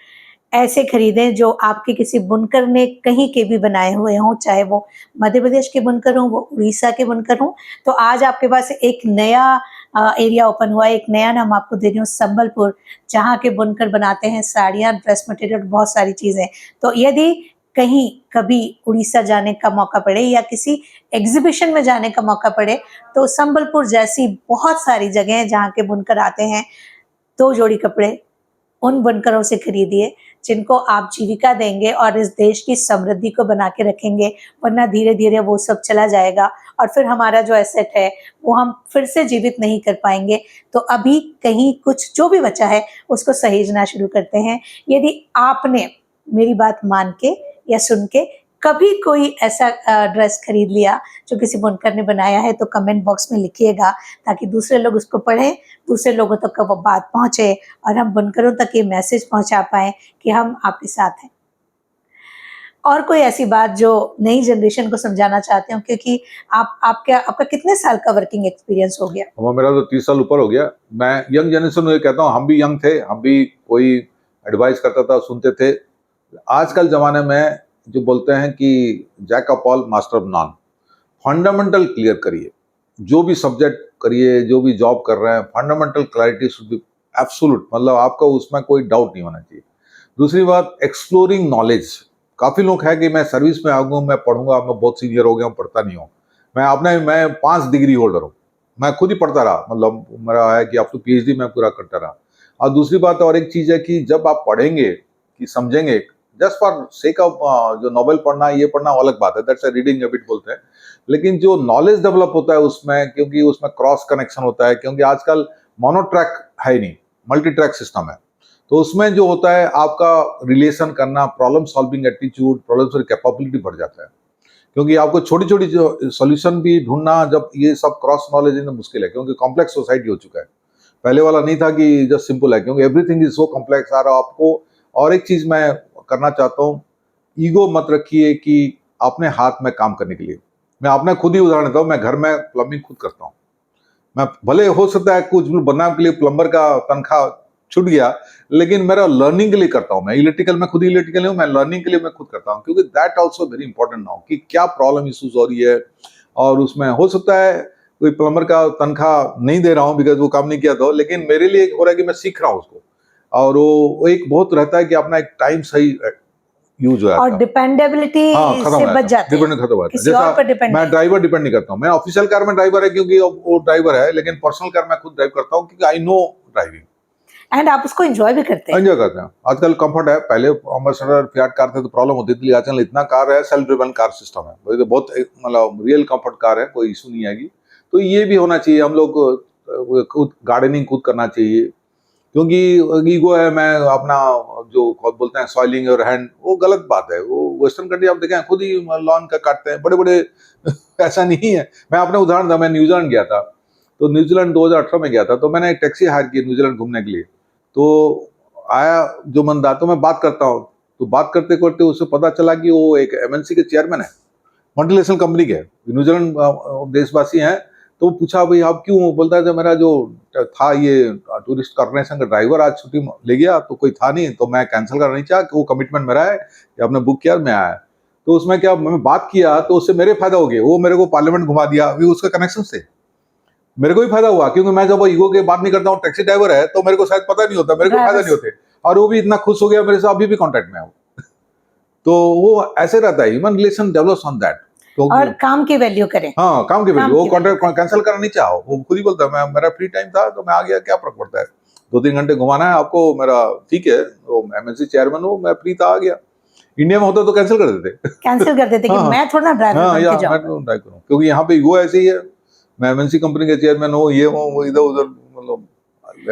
ऐसे खरीदें जो आपके किसी बुनकर ने कहीं के भी बनाए हुए हों, चाहे वो मध्य प्रदेश के बुनकर हों, वो उड़ीसा के बुनकर हों। तो आज आपके पास एक नया एरिया ओपन हुआ है, एक नया नाम आपको दे रही हूँ, संबलपुर, जहाँ के बुनकर बनाते हैं साड़ियाँ, ड्रेस मटेरियल, बहुत सारी चीज़ें। तो यदि कहीं कभी उड़ीसा जाने का मौका पड़े या किसी एग्जीबिशन में जाने का मौका पड़े, तो संबलपुर जैसी बहुत सारी जगह हैं जहाँ के बुनकर आते हैं। 2 जोड़ी कपड़े उन बुनकरों से खरीदिए जिनको आप जीविका देंगे और इस देश की समृद्धि को बना के रखेंगे, वरना धीरे धीरे वो सब चला जाएगा और फिर हमारा जो एसेट है वो हम फिर से जीवित नहीं कर पाएंगे। तो अभी कहीं कुछ जो भी बचा है उसको सहेजना शुरू करते हैं। यदि आपने मेरी बात मान के या सुन के कभी कोई ऐसा ड्रेस खरीद लिया जो किसी बुनकर ने बनाया है, तो कमेंट बॉक्स में लिखिएगा, ताकि दूसरे लोग उसको पढ़ें, दूसरे लोगों तक वो बात पहुंचे और हम बुनकरों तक ये मैसेज पहुंचा पाएं कि हम आपके साथ हैं। और कोई ऐसी बात जो नई जनरेशन को समझाना चाहते हो, क्योंकि आपका कितने साल का वर्किंग एक्सपीरियंस हो गया? अब मेरा तो 30 साल ऊपर हो गया। मैं यंग जनरेशन में कहता हूँ, हम भी यंग थे, हम भी कोई एडवाइस करता था सुनते थे। आजकल ज़माने में जो बोलते हैं कि jack of all master of none, fundamental clear करिए, जो भी सब्जेक्ट करिए, जो भी जॉब कर रहे हैं, fundamental clarity should be absolute, मतलब आपका उसमें कोई डाउट नहीं होना चाहिए। दूसरी बात, एक्सप्लोरिंग नॉलेज। काफ़ी लोग हैं कि मैं सर्विस में आऊँगा, मैं पढ़ूंगा, मैं बहुत सीनियर हो गया हूँ, पढ़ता नहीं हूँ। मैं 5 डिग्री होल्डर हूँ, मैं खुद ही पढ़ता रहा, मतलब मेरा है कि अब तो PhD मैं पूरा करता रहा। और दूसरी बात और एक चीज़ है कि जब आप पढ़ेंगे कि समझेंगे, जस्ट फॉर सेक ऑफ जो नॉवेल पढ़ना, ये पढ़ना अलग बात है, दैट्स अ रीडिंग हैबिट बोलते हैं। लेकिन जो नॉलेज डेवलप होता है उसमें, क्योंकि उसमें क्रॉस कनेक्शन होता है, क्योंकि आजकल मोनोट्रैक है ही नहीं, मल्टी ट्रैक सिस्टम है, तो उसमें जो होता है आपका रिलेशन करना, problem solving attitude, problem solving capability बढ़ जाता है। क्योंकि आपको छोटी छोटी जो सॉल्यूशन भी ढूंढना, जब ये सब क्रॉस नॉलेज है, मुश्किल है, क्योंकि कॉम्प्लेक्स सोसाइटी हो चुका है। पहले वाला नहीं था कि जस्ट सिंपल है, क्योंकि एवरीथिंग इज सो कॉम्प्लेक्स आ रहा आपको। और एक चीज मैं करना चाहता हूँ, ईगो मत रखिए कि अपने हाथ में काम करने के लिए। मैं अपना खुद ही उदाहरण देता हूँ, मैं घर में प्लम्बिंग खुद करता हूँ। मैं भले हो सकता है कुछ भी बनने के लिए प्लम्बर का तनख्वाह छूट गया, लेकिन मेरा लर्निंग के लिए करता हूँ। मैं इलेक्ट्रिकल में खुद ही इलेक्ट्रिकल हूँ, मैं लर्निंग के लिए मैं खुद करता हूँ, क्योंकि that also very important now कि क्या प्रॉब्लम इश्यूज हो रही है। और उसमें हो सकता है कोई प्लम्बर का तनख्वाह नहीं दे रहा हूँ बिकॉज वो काम नहीं किया था, लेकिन मेरे लिए हो रहा है कि मैं सीख रहा हूँ उसको। और वो एक बहुत रहता है कि अपना एक टाइम सही यूज हो और जाता है। डिपेंडेबिलिटी हाँ, खत्म से हो बच जाता है, जाते हैं, डिपेंड खत्म हो जाता है। किसी और पर डिपेंड मैं नहीं। ड्राइवर डिपेंड नहीं करता हूँ, मैं ऑफिशियल कार में ड्राइवर है क्योंकि वो ड्राइवर है, लेकिन पर्सनल कार मैं खुद ड्राइव करता हूँ क्योंकि आई नो ड्राइविंग। एंड आप उसको एंजॉय भी करते हैं। एंजॉय करते हैं। आजकल कंफर्ट है, पहले अम्बासडर फियाट कार थे तो प्रॉब्लम होती थी, आजकल इतना कार है, सेल्फ ड्रिवन कार सिस्टम है, तो बहुत मतलब रियल कंफर्ट कार है, कोई इशू नहीं आएगी। तो ये भी होना चाहिए, हम लोग को खुद गार्डनिंग खुद करना चाहिए, क्योंकि ईगो है, मैं अपना जो बोलते हैं सॉइलिंग और हैंड, वो गलत बात है। वो वेस्टर्न कंट्री आप देखें खुद ही लॉन का काटते हैं बड़े बड़े ऐसा नहीं है। मैं अपने उदाहरण था, मैं न्यूजीलैंड गया था, तो न्यूजीलैंड 2018 में गया था, तो मैंने एक टैक्सी हायर की न्यूजीलैंड घूमने के लिए। तो आया जो बंदा, तो मैं बात करता हूँ, तो बात करते करते उससे पता चला कि वो एक MNC के चेयरमैन है, मल्टीनेशनल कंपनी के, न्यूजीलैंड देशवासी हैं। तो वो पूछा भाई आप क्यों, बोलता है मेरा जो था ये टूरिस्ट कॉर्पोरेशन का ड्राइवर आज छुट्टी ले गया, तो कोई था नहीं, तो मैं कैंसिल करना नहीं चाहा, कि वो कमिटमेंट मेरा है कि आपने बुक किया, मैं आया। तो उसमें क्या मैं बात किया, तो उससे मेरे फायदा हो गया, वो मेरे को पार्लियामेंट घुमा दिया, अभी उसका कनेक्शन से मेरे को भी फायदा हुआ, क्योंकि मैं जब ईगो की बात नहीं करता हूँ, टैक्सी ड्राइवर है तो मेरे को शायद पता नहीं होता, मेरे को फायदा नहीं होते, और वो भी इतना खुश हो गया मेरे से, अभी भी कॉन्टेक्ट में है वो। तो वो ऐसे रहता है, human relation develops on that. तो और काम की वैल्यू करें। हाँ, काम की काम वैल्यू, वो की कॉन्ट्रैक्ट वैल्यू कैंसिल करना नहीं चाहो, वो खुद ही बोलता है, मैं मेरा फ्री टाइम था तो मैं आ गया, क्या फर्क पड़ता है, 2-3 घंटे घुमाना है आपको, मेरा ठीक है, वो MNC चेयरमैन हो, मैं फ्री था, आ गया। इंडिया में होता तो कैंसिल कर देते। कैंसिल कर देते कि हाँ, मैं थोड़ा ड्राइवर हाँ, बन या के मैं जाऊंगा। तो ड्राइव करूँ, क्योंकि यहाँ पे ईगो ऐसे ही है, मैं MNC कंपनी के चेयरमैन हूँ, ये हूँ, वो इधर उधर, मतलब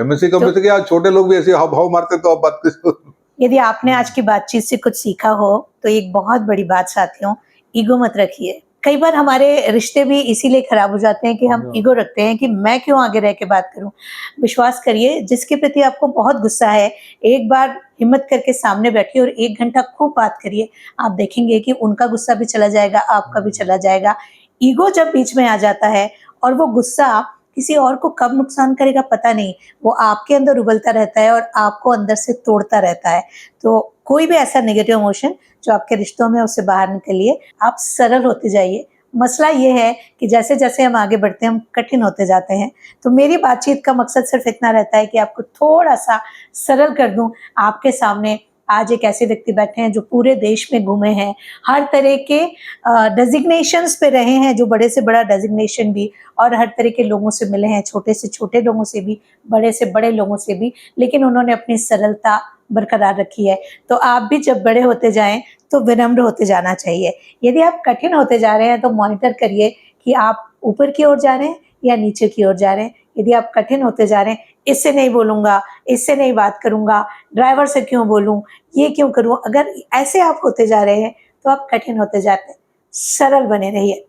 MNC कंपनी से क्या छोटे लोग भी ऐसे हाव भाव मारते, तो आप बात कर। यदि आपने आज की बातचीत से कुछ सीखा हो तो एक बहुत बड़ी बात साथियों, ईगो मत रखिए। कई बार हमारे रिश्ते भी इसीलिए खराब हो जाते हैं कि हम ईगो रखते हैं कि मैं क्यों आगे रह के बात करूं। विश्वास करिए, जिसके प्रति आपको बहुत गुस्सा है, एक बार हिम्मत करके सामने बैठिए और 1 घंटा खूब बात करिए। आप देखेंगे कि उनका गुस्सा भी चला जाएगा, आपका भी चला जाएगा। ईगो जब बीच में आ जाता है और वो गुस्सा किसी और को कब नुकसान करेगा पता नहीं, वो आपके अंदर उबलता रहता है और आपको अंदर से तोड़ता रहता है। तो कोई भी ऐसा नेगेटिव इमोशन जो आपके रिश्तों में, उससे बाहर निकलिए, आप सरल होते जाइए। मसला ये है कि जैसे जैसे हम आगे बढ़ते हैं, हम कठिन होते जाते हैं। तो मेरी बातचीत का मकसद सिर्फ इतना रहता है कि आपको थोड़ा सा सरल कर दूं। आपके सामने आज एक ऐसे व्यक्ति बैठे हैं जो पूरे देश में घूमे हैं, हर तरह के डेजिग्नेशंस पे रहे हैं, जो बड़े से बड़ा डेजिग्नेशन भी, और हर तरह के लोगों से मिले हैं, छोटे से छोटे लोगों से भी, बड़े से बड़े लोगों से भी, लेकिन उन्होंने अपनी सरलता बरकरार रखी है। तो आप भी जब बड़े होते जाएं तो विनम्र होते जाना चाहिए। यदि आप कठिन होते जा रहे हैं तो मॉनिटर करिए कि आप ऊपर की ओर जा रहे हैं या नीचे की ओर जा रहे हैं। यदि आप कठिन होते जा रहे हैं, इससे नहीं बोलूँगा, इससे नहीं बात करूँगा, ड्राइवर से क्यों बोलूँ, ये क्यों करूँ? अगर ऐसे आप होते जा रहे हैं, तो आप कठिन होते जाते हैं। सरल बने रहिए।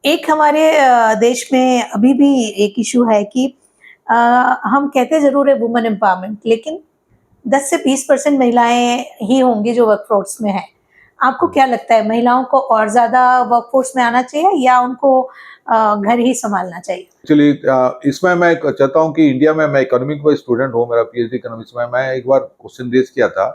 एक हमारे देश में अभी भी एक इश्यू है कि अ, हम कहते ज़रूर है वुमेन एम्पावरमेंट, लेकिन 10 से 20% महिलाएँ ही होंगी जो वर्कफ़ोर्स में हैं। आपको क्या लगता है, महिलाओं को और ज़्यादा वर्कफ़ोर्स में आना चाहिए या उनको घर ही सँभालना चाहिए? एक्चुअली इसमें मैं चाहता हूँ कि इंडिया में, मैं इकोनॉमिक में स्टूडेंट हूँ, मेरा पीएचडी इकोनॉमिक्स में, मैं एक बार क्वेश्चन रेज किया था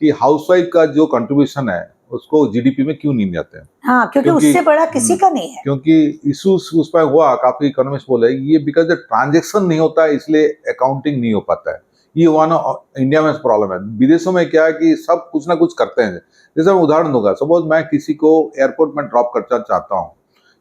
कि हाउसवाइफ का जो कंट्रीब्यूशन है उसको जीडीपी में क्यों नहीं आते हैं। हाँ, क्योंकि क्योंकि उससे बड़ा किसी का नहीं है। क्योंकि इशूज उसमें हुआ, काफी इकोनॉमिस्ट बोले ये बिकॉज ट्रांजेक्शन नहीं होता है इसलिए अकाउंटिंग नहीं हो पाता है। ये हुआ ना, इंडिया में प्रॉब्लम है। विदेशों में क्या है कि सब कुछ ना कुछ करते हैं। जैसे मैं उदाहरण दूंगा, सपोज मैं किसी को एयरपोर्ट में ड्रॉप करना चाहता हूँ,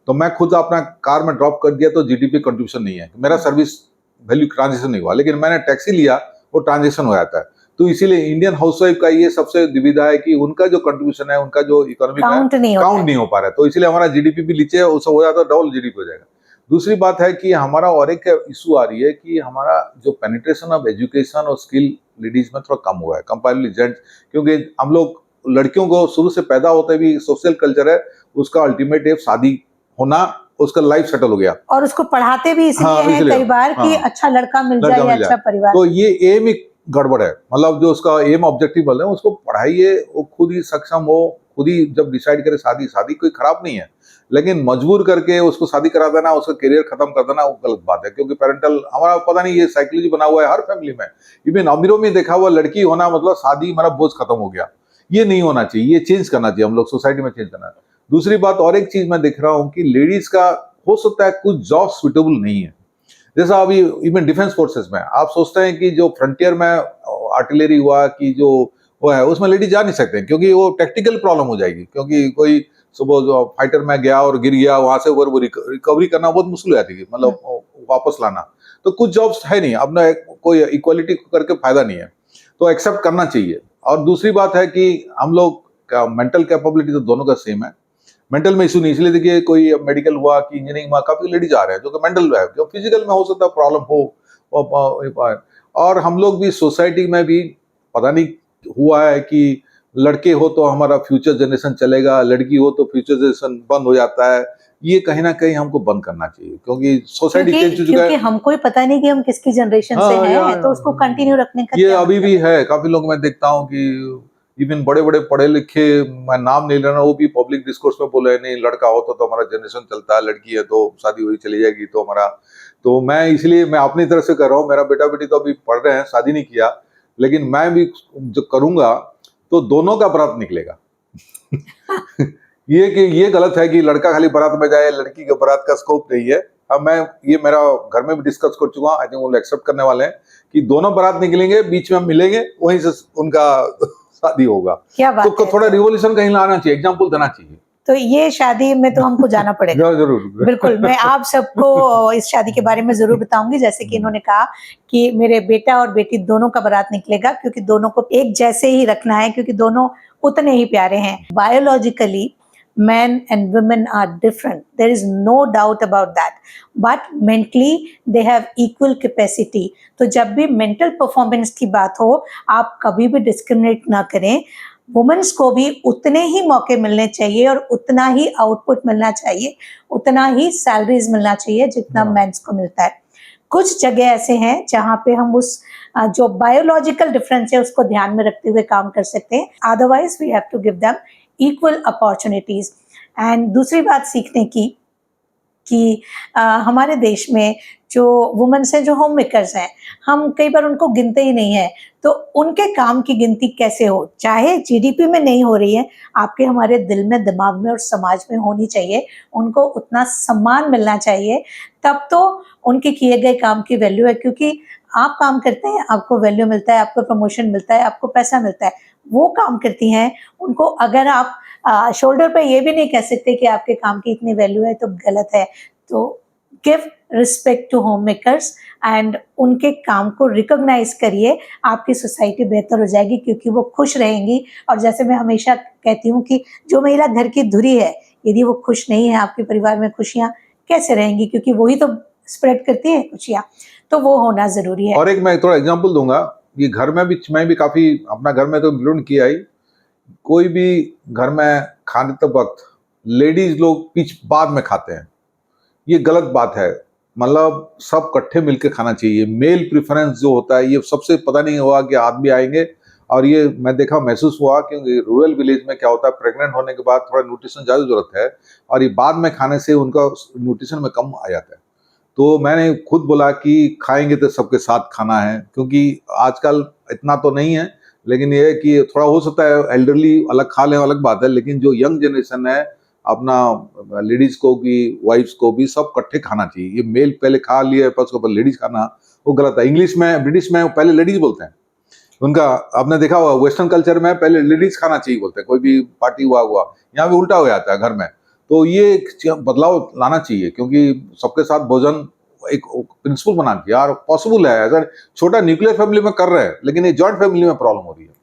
तो मैं खुद अपना कार में ड्रॉप कर दिया तो जीडीपी कंट्रीब्यूशन नहीं है, मेरा सर्विस वैल्यू ट्रांजेक्शन नहीं हुआ। लेकिन मैंने टैक्सी लिया, वो ट्रांजेक्शन हो जाता है। तो इसीलिए इंडियन हाउसवाइफ का ये सबसे दुविधा है कि उनका जो कंट्रीब्यूशन है, उनका जो इकोनॉमिक है, काउंट नहीं होता काउंट है। नहीं हो पा रहा है। तो इसलिए हमारा जीडीपी भी नीचे उससे हो जाता है, डबल जीडीपी हो जाएगा। दूसरी बात है कि हमारा और एक इशू आ रही है कि हमारा जो पेनिट्रेशन ऑफ एजुकेशन और स्किल लेडीज में थोड़ा कम हुआ है कंपेरेटिवली जेंट्स। क्योंकि हम लोग लड़कियों को शुरू से पैदा होते भी सोशल कल्चर है, उसका अल्टीमेट एम शादी होना, उसका लाइफ सेटल हो गया। और उसको पढ़ाते भी इसलिए हाँ, हैं इसलिए कई बार कि हाँ, अच्छा लड़का मिल जाए लड़का या मिल अच्छा जाए। परिवार। तो ये एम ही गड़बड़ है, मतलब जो उसका एम ऑब्जेक्टिव बोल रहे हैं उसको पढ़ाइए, वो खुद ही सक्षम हो, खुद ही जब डिसाइड करे। शादी शादी कोई खराब नहीं है, लेकिन मजबूर करके उसको शादी करा देना, उसका करियर खत्म कर देना, वो गलत बात है। क्योंकि पेरेंटल हमारा पता नहीं ये साइकोलॉजी बना हुआ है हर फैमिली में। इवन अमीरों में देखा हुआ, लड़की होना मतलब शादी हमारा बोझ खत्म हो गया। ये नहीं होना चाहिए, ये चेंज करना चाहिए, हम लोग सोसाइटी में चेंज करना है। दूसरी बात, और एक चीज मैं देख रहा हूँ कि लेडीज का हो सकता है कुछ जॉब सुटेबल नहीं है। जैसा अभी इवन डिफेंस फोर्सेस में आप सोचते हैं कि जो फ्रंटियर में आर्टिलरी हुआ कि जो वो है उसमें लेडीज जा नहीं सकते हैं, क्योंकि वो टेक्निकल प्रॉब्लम हो जाएगी। क्योंकि कोई सुबह फाइटर में गया और गिर गया, वहां से ऊपर वो रिकवरी करना बहुत मुश्किल हो जाती है, मतलब वापस लाना। तो कुछ जॉब्स है नहीं, अपना कोई इक्वालिटी करके फायदा नहीं है, तो एक्सेप्ट करना चाहिए। और दूसरी बात है कि हम लोग का मेंटल कैपेबिलिटी तो दोनों का सेम है। मेंटल में इशू नहीं, इसलिए देखिए कोई मेडिकल हुआ कि इंजीनियरिंग में काफी लेडीज आ रहे हैं जो कि मेंटल है, जो फिजिकल में हो सकता है प्रॉब्लम हो। और हम लोग भी सोसाइटी में भी पता नहीं हुआ है कि लड़के हो तो हमारा फ्यूचर जनरेशन चलेगा, लड़की हो तो फ्यूचर जनरेशन बंद हो जाता है। ये कहीं ना कहीं हमको बंद करना चाहिए, क्योंकि सोसाइटी चेंज हो चुका क्योंकि है। हमको ही पता नहीं कि हम किसकी जनरेशन से हाँ, हैं, तो उसको कंटिन्यू रखने का ये क्या अभी मतलब भी है? है। काफी लोग मैं देखता हूँ कि इवन बड़े बड़े पढ़े लिखे, मैं नाम नहीं लेना, वो भी पब्लिक डिस्कोर्स में बोले नहीं लड़का हो तो हमारा जनरेशन चलता है, लड़की है तो शादी हुई चली जाएगी तो हमारा। तो मैं इसलिए मैं अपनी तरफ से कर रहा हूँ। मेरा बेटा बेटी तो अभी पढ़ रहे हैं, शादी नहीं किया, लेकिन मैं भी जो करूंगा तो दोनों का बारात निकलेगा। ये कि ये गलत है कि लड़का खाली बारात में जाए, लड़की के बारात का स्कोप नहीं है। अब मैं ये मेरा घर में भी डिस्कस कर चुका हूँ, आई थिंक वो एक्सेप्ट करने वाले हैं कि दोनों बारात निकलेंगे, बीच में हम मिलेंगे, वहीं से उनका शादी होगा। क्या बात तो है। थोड़ा रिवोल्यूशन कहीं लाना चाहिए, एग्जाम्पल देना चाहिए। तो ये शादी में तो हमको जाना पड़ेगा। जरूर। बिल्कुल, मैं आप सबको इस शादी के बारे में ज़रूर बताऊँगी, जैसे कि इन्होंने कहा कि मेरे बेटा और बेटी दोनों का बारात निकलेगा, क्योंकि दोनों को एक जैसे ही रखना है, क्योंकि दोनों उतने ही प्यारे हैं। Biologically men and women are different, there is no doubt about that, but mentally they have equal capacity। तो जब भी मेंटल परफॉर्मेंस की बात हो, आप कभी भी डिस्क्रिमिनेट ना करें। वुमेन्स को भी उतने ही मौके मिलने चाहिए और उतना ही आउटपुट मिलना चाहिए, उतना ही सैलरीज मिलना चाहिए जितना मेंस को मिलता है। कुछ जगह ऐसे हैं जहाँ पे हम उस जो बायोलॉजिकल डिफरेंस है उसको ध्यान में रखते हुए काम कर सकते हैं। Otherwise we have to give them equal opportunities. And दूसरी बात सीखने की कि हमारे देश में जो वुमेन्स हैं, जो होम मेकर्स हैं, हम कई बार उनको गिनते ही नहीं हैं। तो उनके काम की गिनती कैसे हो, चाहे जीडीपी में नहीं हो रही है, आपके हमारे दिल में, दिमाग में और समाज में होनी चाहिए। उनको उतना सम्मान मिलना चाहिए, तब तो उनके किए गए काम की वैल्यू है। क्योंकि आप काम करते हैं, आपको वैल्यू मिलता है, आपको प्रमोशन मिलता है, आपको पैसा मिलता है। वो काम करती हैं, उनको अगर आप शोल्डर पे ये भी नहीं कह सकते कि आपके काम की इतनी वैल्यू है तो गलत है। तो give respect to home makers and उनके काम को रिकॉग्नाइज करिए, आपकी सोसाइटी बेहतर हो जाएगी, क्योंकि वो खुश रहेंगी। और जैसे मैं हमेशा कहती हूँ कि जो महिला घर की धुरी है, यदि वो खुश नहीं है, आपके परिवार में खुशियाँ कैसे रहेंगी, क्योंकि वही तो स्प्रेड करती है खुशियाँ, तो वो होना ज़रूरी है। और एक मैं थोड़ा एग्जांपल दूंगा, ये घर में भी मैं भी काफी अपना घर में तो इम्प्लीमेंट किया ही। कोई भी घर में खाने तक वक्त लेडीज लोग पीछ बाद में खाते हैं, ये गलत बात है। मतलब सब इकट्ठे मिलकर खाना चाहिए। मेल प्रेफरेंस जो होता है, ये सबसे पता नहीं हुआ कि आदमी आएंगे, और ये मैं देखा महसूस हुआ क्योंकि रूरल विलेज में क्या होता है, प्रेग्नेंट होने के बाद थोड़ा न्यूट्रिशन ज़्यादा जरूरत है, और ये बाद में खाने से उनका न्यूट्रिशन में कम आ जाता है। तो मैंने खुद बोला कि खाएंगे तो सबके साथ खाना है, क्योंकि आजकल इतना तो नहीं है, लेकिन ये है कि थोड़ा हो सकता है एल्डरली अलग खा लें, अलग बात है, लेकिन जो यंग जनरेशन है अपना लेडीज को भी, वाइफ्स को भी सब इकट्ठे खाना चाहिए। ये मेल पहले खा लिया पर उसके बाद लेडीज खाना, वो गलत है। इंग्लिश में, ब्रिटिश में पहले लेडीज बोलते हैं, उनका आपने देखा हुआ वेस्टर्न कल्चर में पहले लेडीज खाना चाहिए बोलते हैं, कोई भी पार्टी हुआ यहाँ भी उल्टा हो जाता है घर में। तो ये एक बदलाव लाना चाहिए, क्योंकि सबके साथ भोजन एक प्रिंसिपल बना चाहिए, और पॉसिबल है। ऐसा छोटा न्यूक्लियर फैमिली में कर रहे हैं, लेकिन ये जॉइंट फैमिली में प्रॉब्लम हो रही है।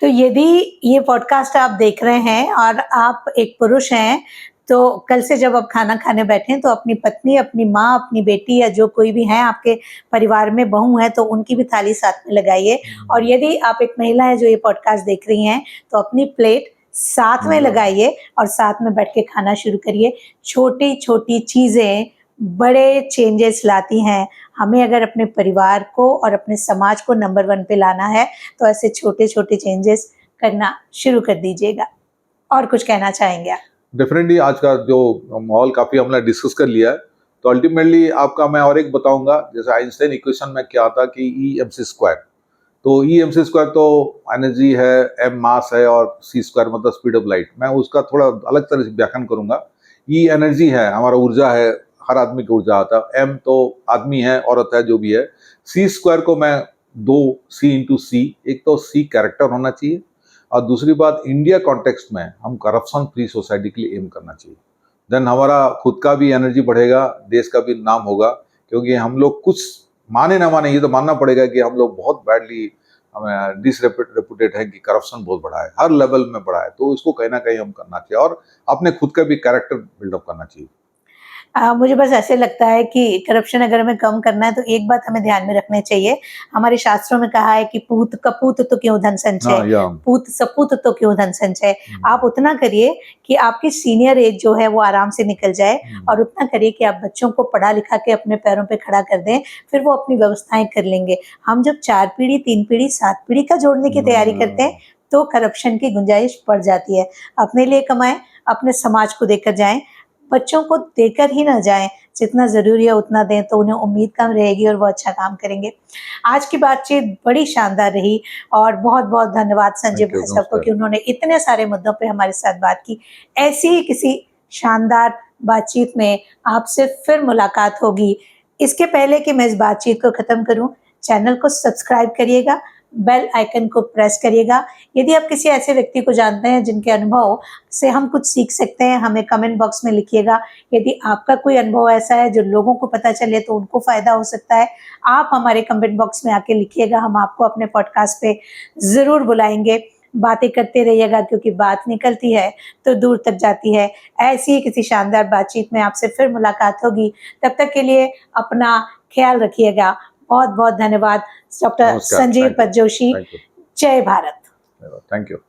तो यदि ये पॉडकास्ट आप देख रहे हैं और आप एक पुरुष हैं, तो कल से जब आप खाना खाने बैठें तो अपनी पत्नी, अपनी माँ, अपनी बेटी या जो कोई भी है आपके परिवार में बहू है, तो उनकी भी थाली साथ में लगाइए। और यदि आप एक महिला है जो ये पॉडकास्ट देख रही हैं, तो अपनी प्लेट साथ में लगाइए और साथ में बैठ के खाना शुरू करिए। छोटी छोटी चीज़ें बड़े चेंजेस लाती हैं। हमें अगर अपने परिवार को और अपने समाज को नंबर 1 पे लाना है, तो ऐसे छोटे छोटे चेंजेस करना शुरू कर दीजिएगा। और कुछ कहना चाहेंगे आप? डेफिनेटली आज का जो माहौल काफी हमने डिस्कस कर लिया है, तो अल्टीमेटली आपका मैं और एक बताऊंगा, जैसे आइंस्टाइन इक्वेशन में क्या था कि ई एम सी स्क्वायर। तो ई एम सी स्क्वायर तो एनर्जी है, एम मास है, और सी स्क्वायर मतलब स्पीड ऑफ लाइट। मैं उसका थोड़ा अलग तरह से व्याख्यान करूंगा। ई एनर्जी है, हमारा ऊर्जा है, हर आदमी की ऊर्जा आता है। एम तो आदमी है, औरत है, जो भी है। सी स्क्वायर को मैं 2 C × C, एक तो सी कैरेक्टर होना चाहिए, और दूसरी बात इंडिया कॉन्टेक्स्ट में हम करप्शन फ्री सोसाइटी के लिए एम करना चाहिए। देन हमारा खुद का भी एनर्जी बढ़ेगा, देश का भी नाम होगा। क्योंकि हम लोग कुछ माने ना माने, ये तो मानना पड़ेगा कि हम लोग बहुत बैडली हमें डिसरेपुटेड है, कि करप्शन बहुत बड़ा है, हर लेवल में बड़ा है। तो इसको कहीं ना कहीं हम करना चाहिए, और अपने खुद का भी कैरेक्टर बिल्डअप करना चाहिए। मुझे बस ऐसे लगता है कि करप्शन अगर हमें कम करना है, तो एक बात हमें ध्यान में रखनी चाहिए। हमारे शास्त्रों में कहा है कि पूत कपूत तो क्यों धन संचय, हाँ, या पूत सपूत तो क्यों धन संचय। आप उतना करिए कि आपकी सीनियर एज जो है वो आराम से निकल जाए, और उतना करिए कि आप बच्चों को पढ़ा लिखा के अपने पैरों पे खड़ा कर दें, फिर वो अपनी व्यवस्थाएं कर लेंगे। हम जब 4 पीढ़ी, 3 पीढ़ी, 7 पीढ़ी का जोड़ने की तैयारी करते हैं, तो करप्शन की गुंजाइश बढ़ जाती है। अपने लिए कमाएं, अपने समाज को देकर जाएं, बच्चों को देकर ही ना जाएं। जितना ज़रूरी है उतना दें, तो उन्हें उम्मीद कम रहेगी और वो अच्छा काम करेंगे। आज की बातचीत बड़ी शानदार रही, और बहुत-बहुत धन्यवाद संजय थैंक यू, भाई साहब को नमस्कार। कि उन्होंने इतने सारे मुद्दों पे हमारे साथ बात की। ऐसी ही किसी शानदार बातचीत में आपसे फिर मुलाकात होगी। इसके पहले कि मैं इस बातचीत को ख़त्म करूँ, चैनल को सब्सक्राइब करिएगा, बेल आइकन को प्रेस करिएगा। यदि आप किसी ऐसे व्यक्ति को जानते हैं जिनके अनुभव से हम कुछ सीख सकते हैं, हमें कमेंट बॉक्स में लिखिएगा। यदि आपका कोई अनुभव ऐसा है जो लोगों को पता चले तो उनको फ़ायदा हो सकता है, आप हमारे कमेंट बॉक्स में आके लिखिएगा। हम आपको अपने पॉडकास्ट पे ज़रूर बुलाएंगे। बातें करते रहिएगा, क्योंकि बात निकलती है तो दूर तक जाती है। ऐसी ही किसी शानदार बातचीत में आपसे फिर मुलाकात होगी। तब तक के लिए अपना ख्याल रखिएगा। बहुत-बहुत धन्यवाद डॉक्टर नमस्कार, संजीव थैंक यू, पत जोशी। थैंक यू, जय भारत। Thank you.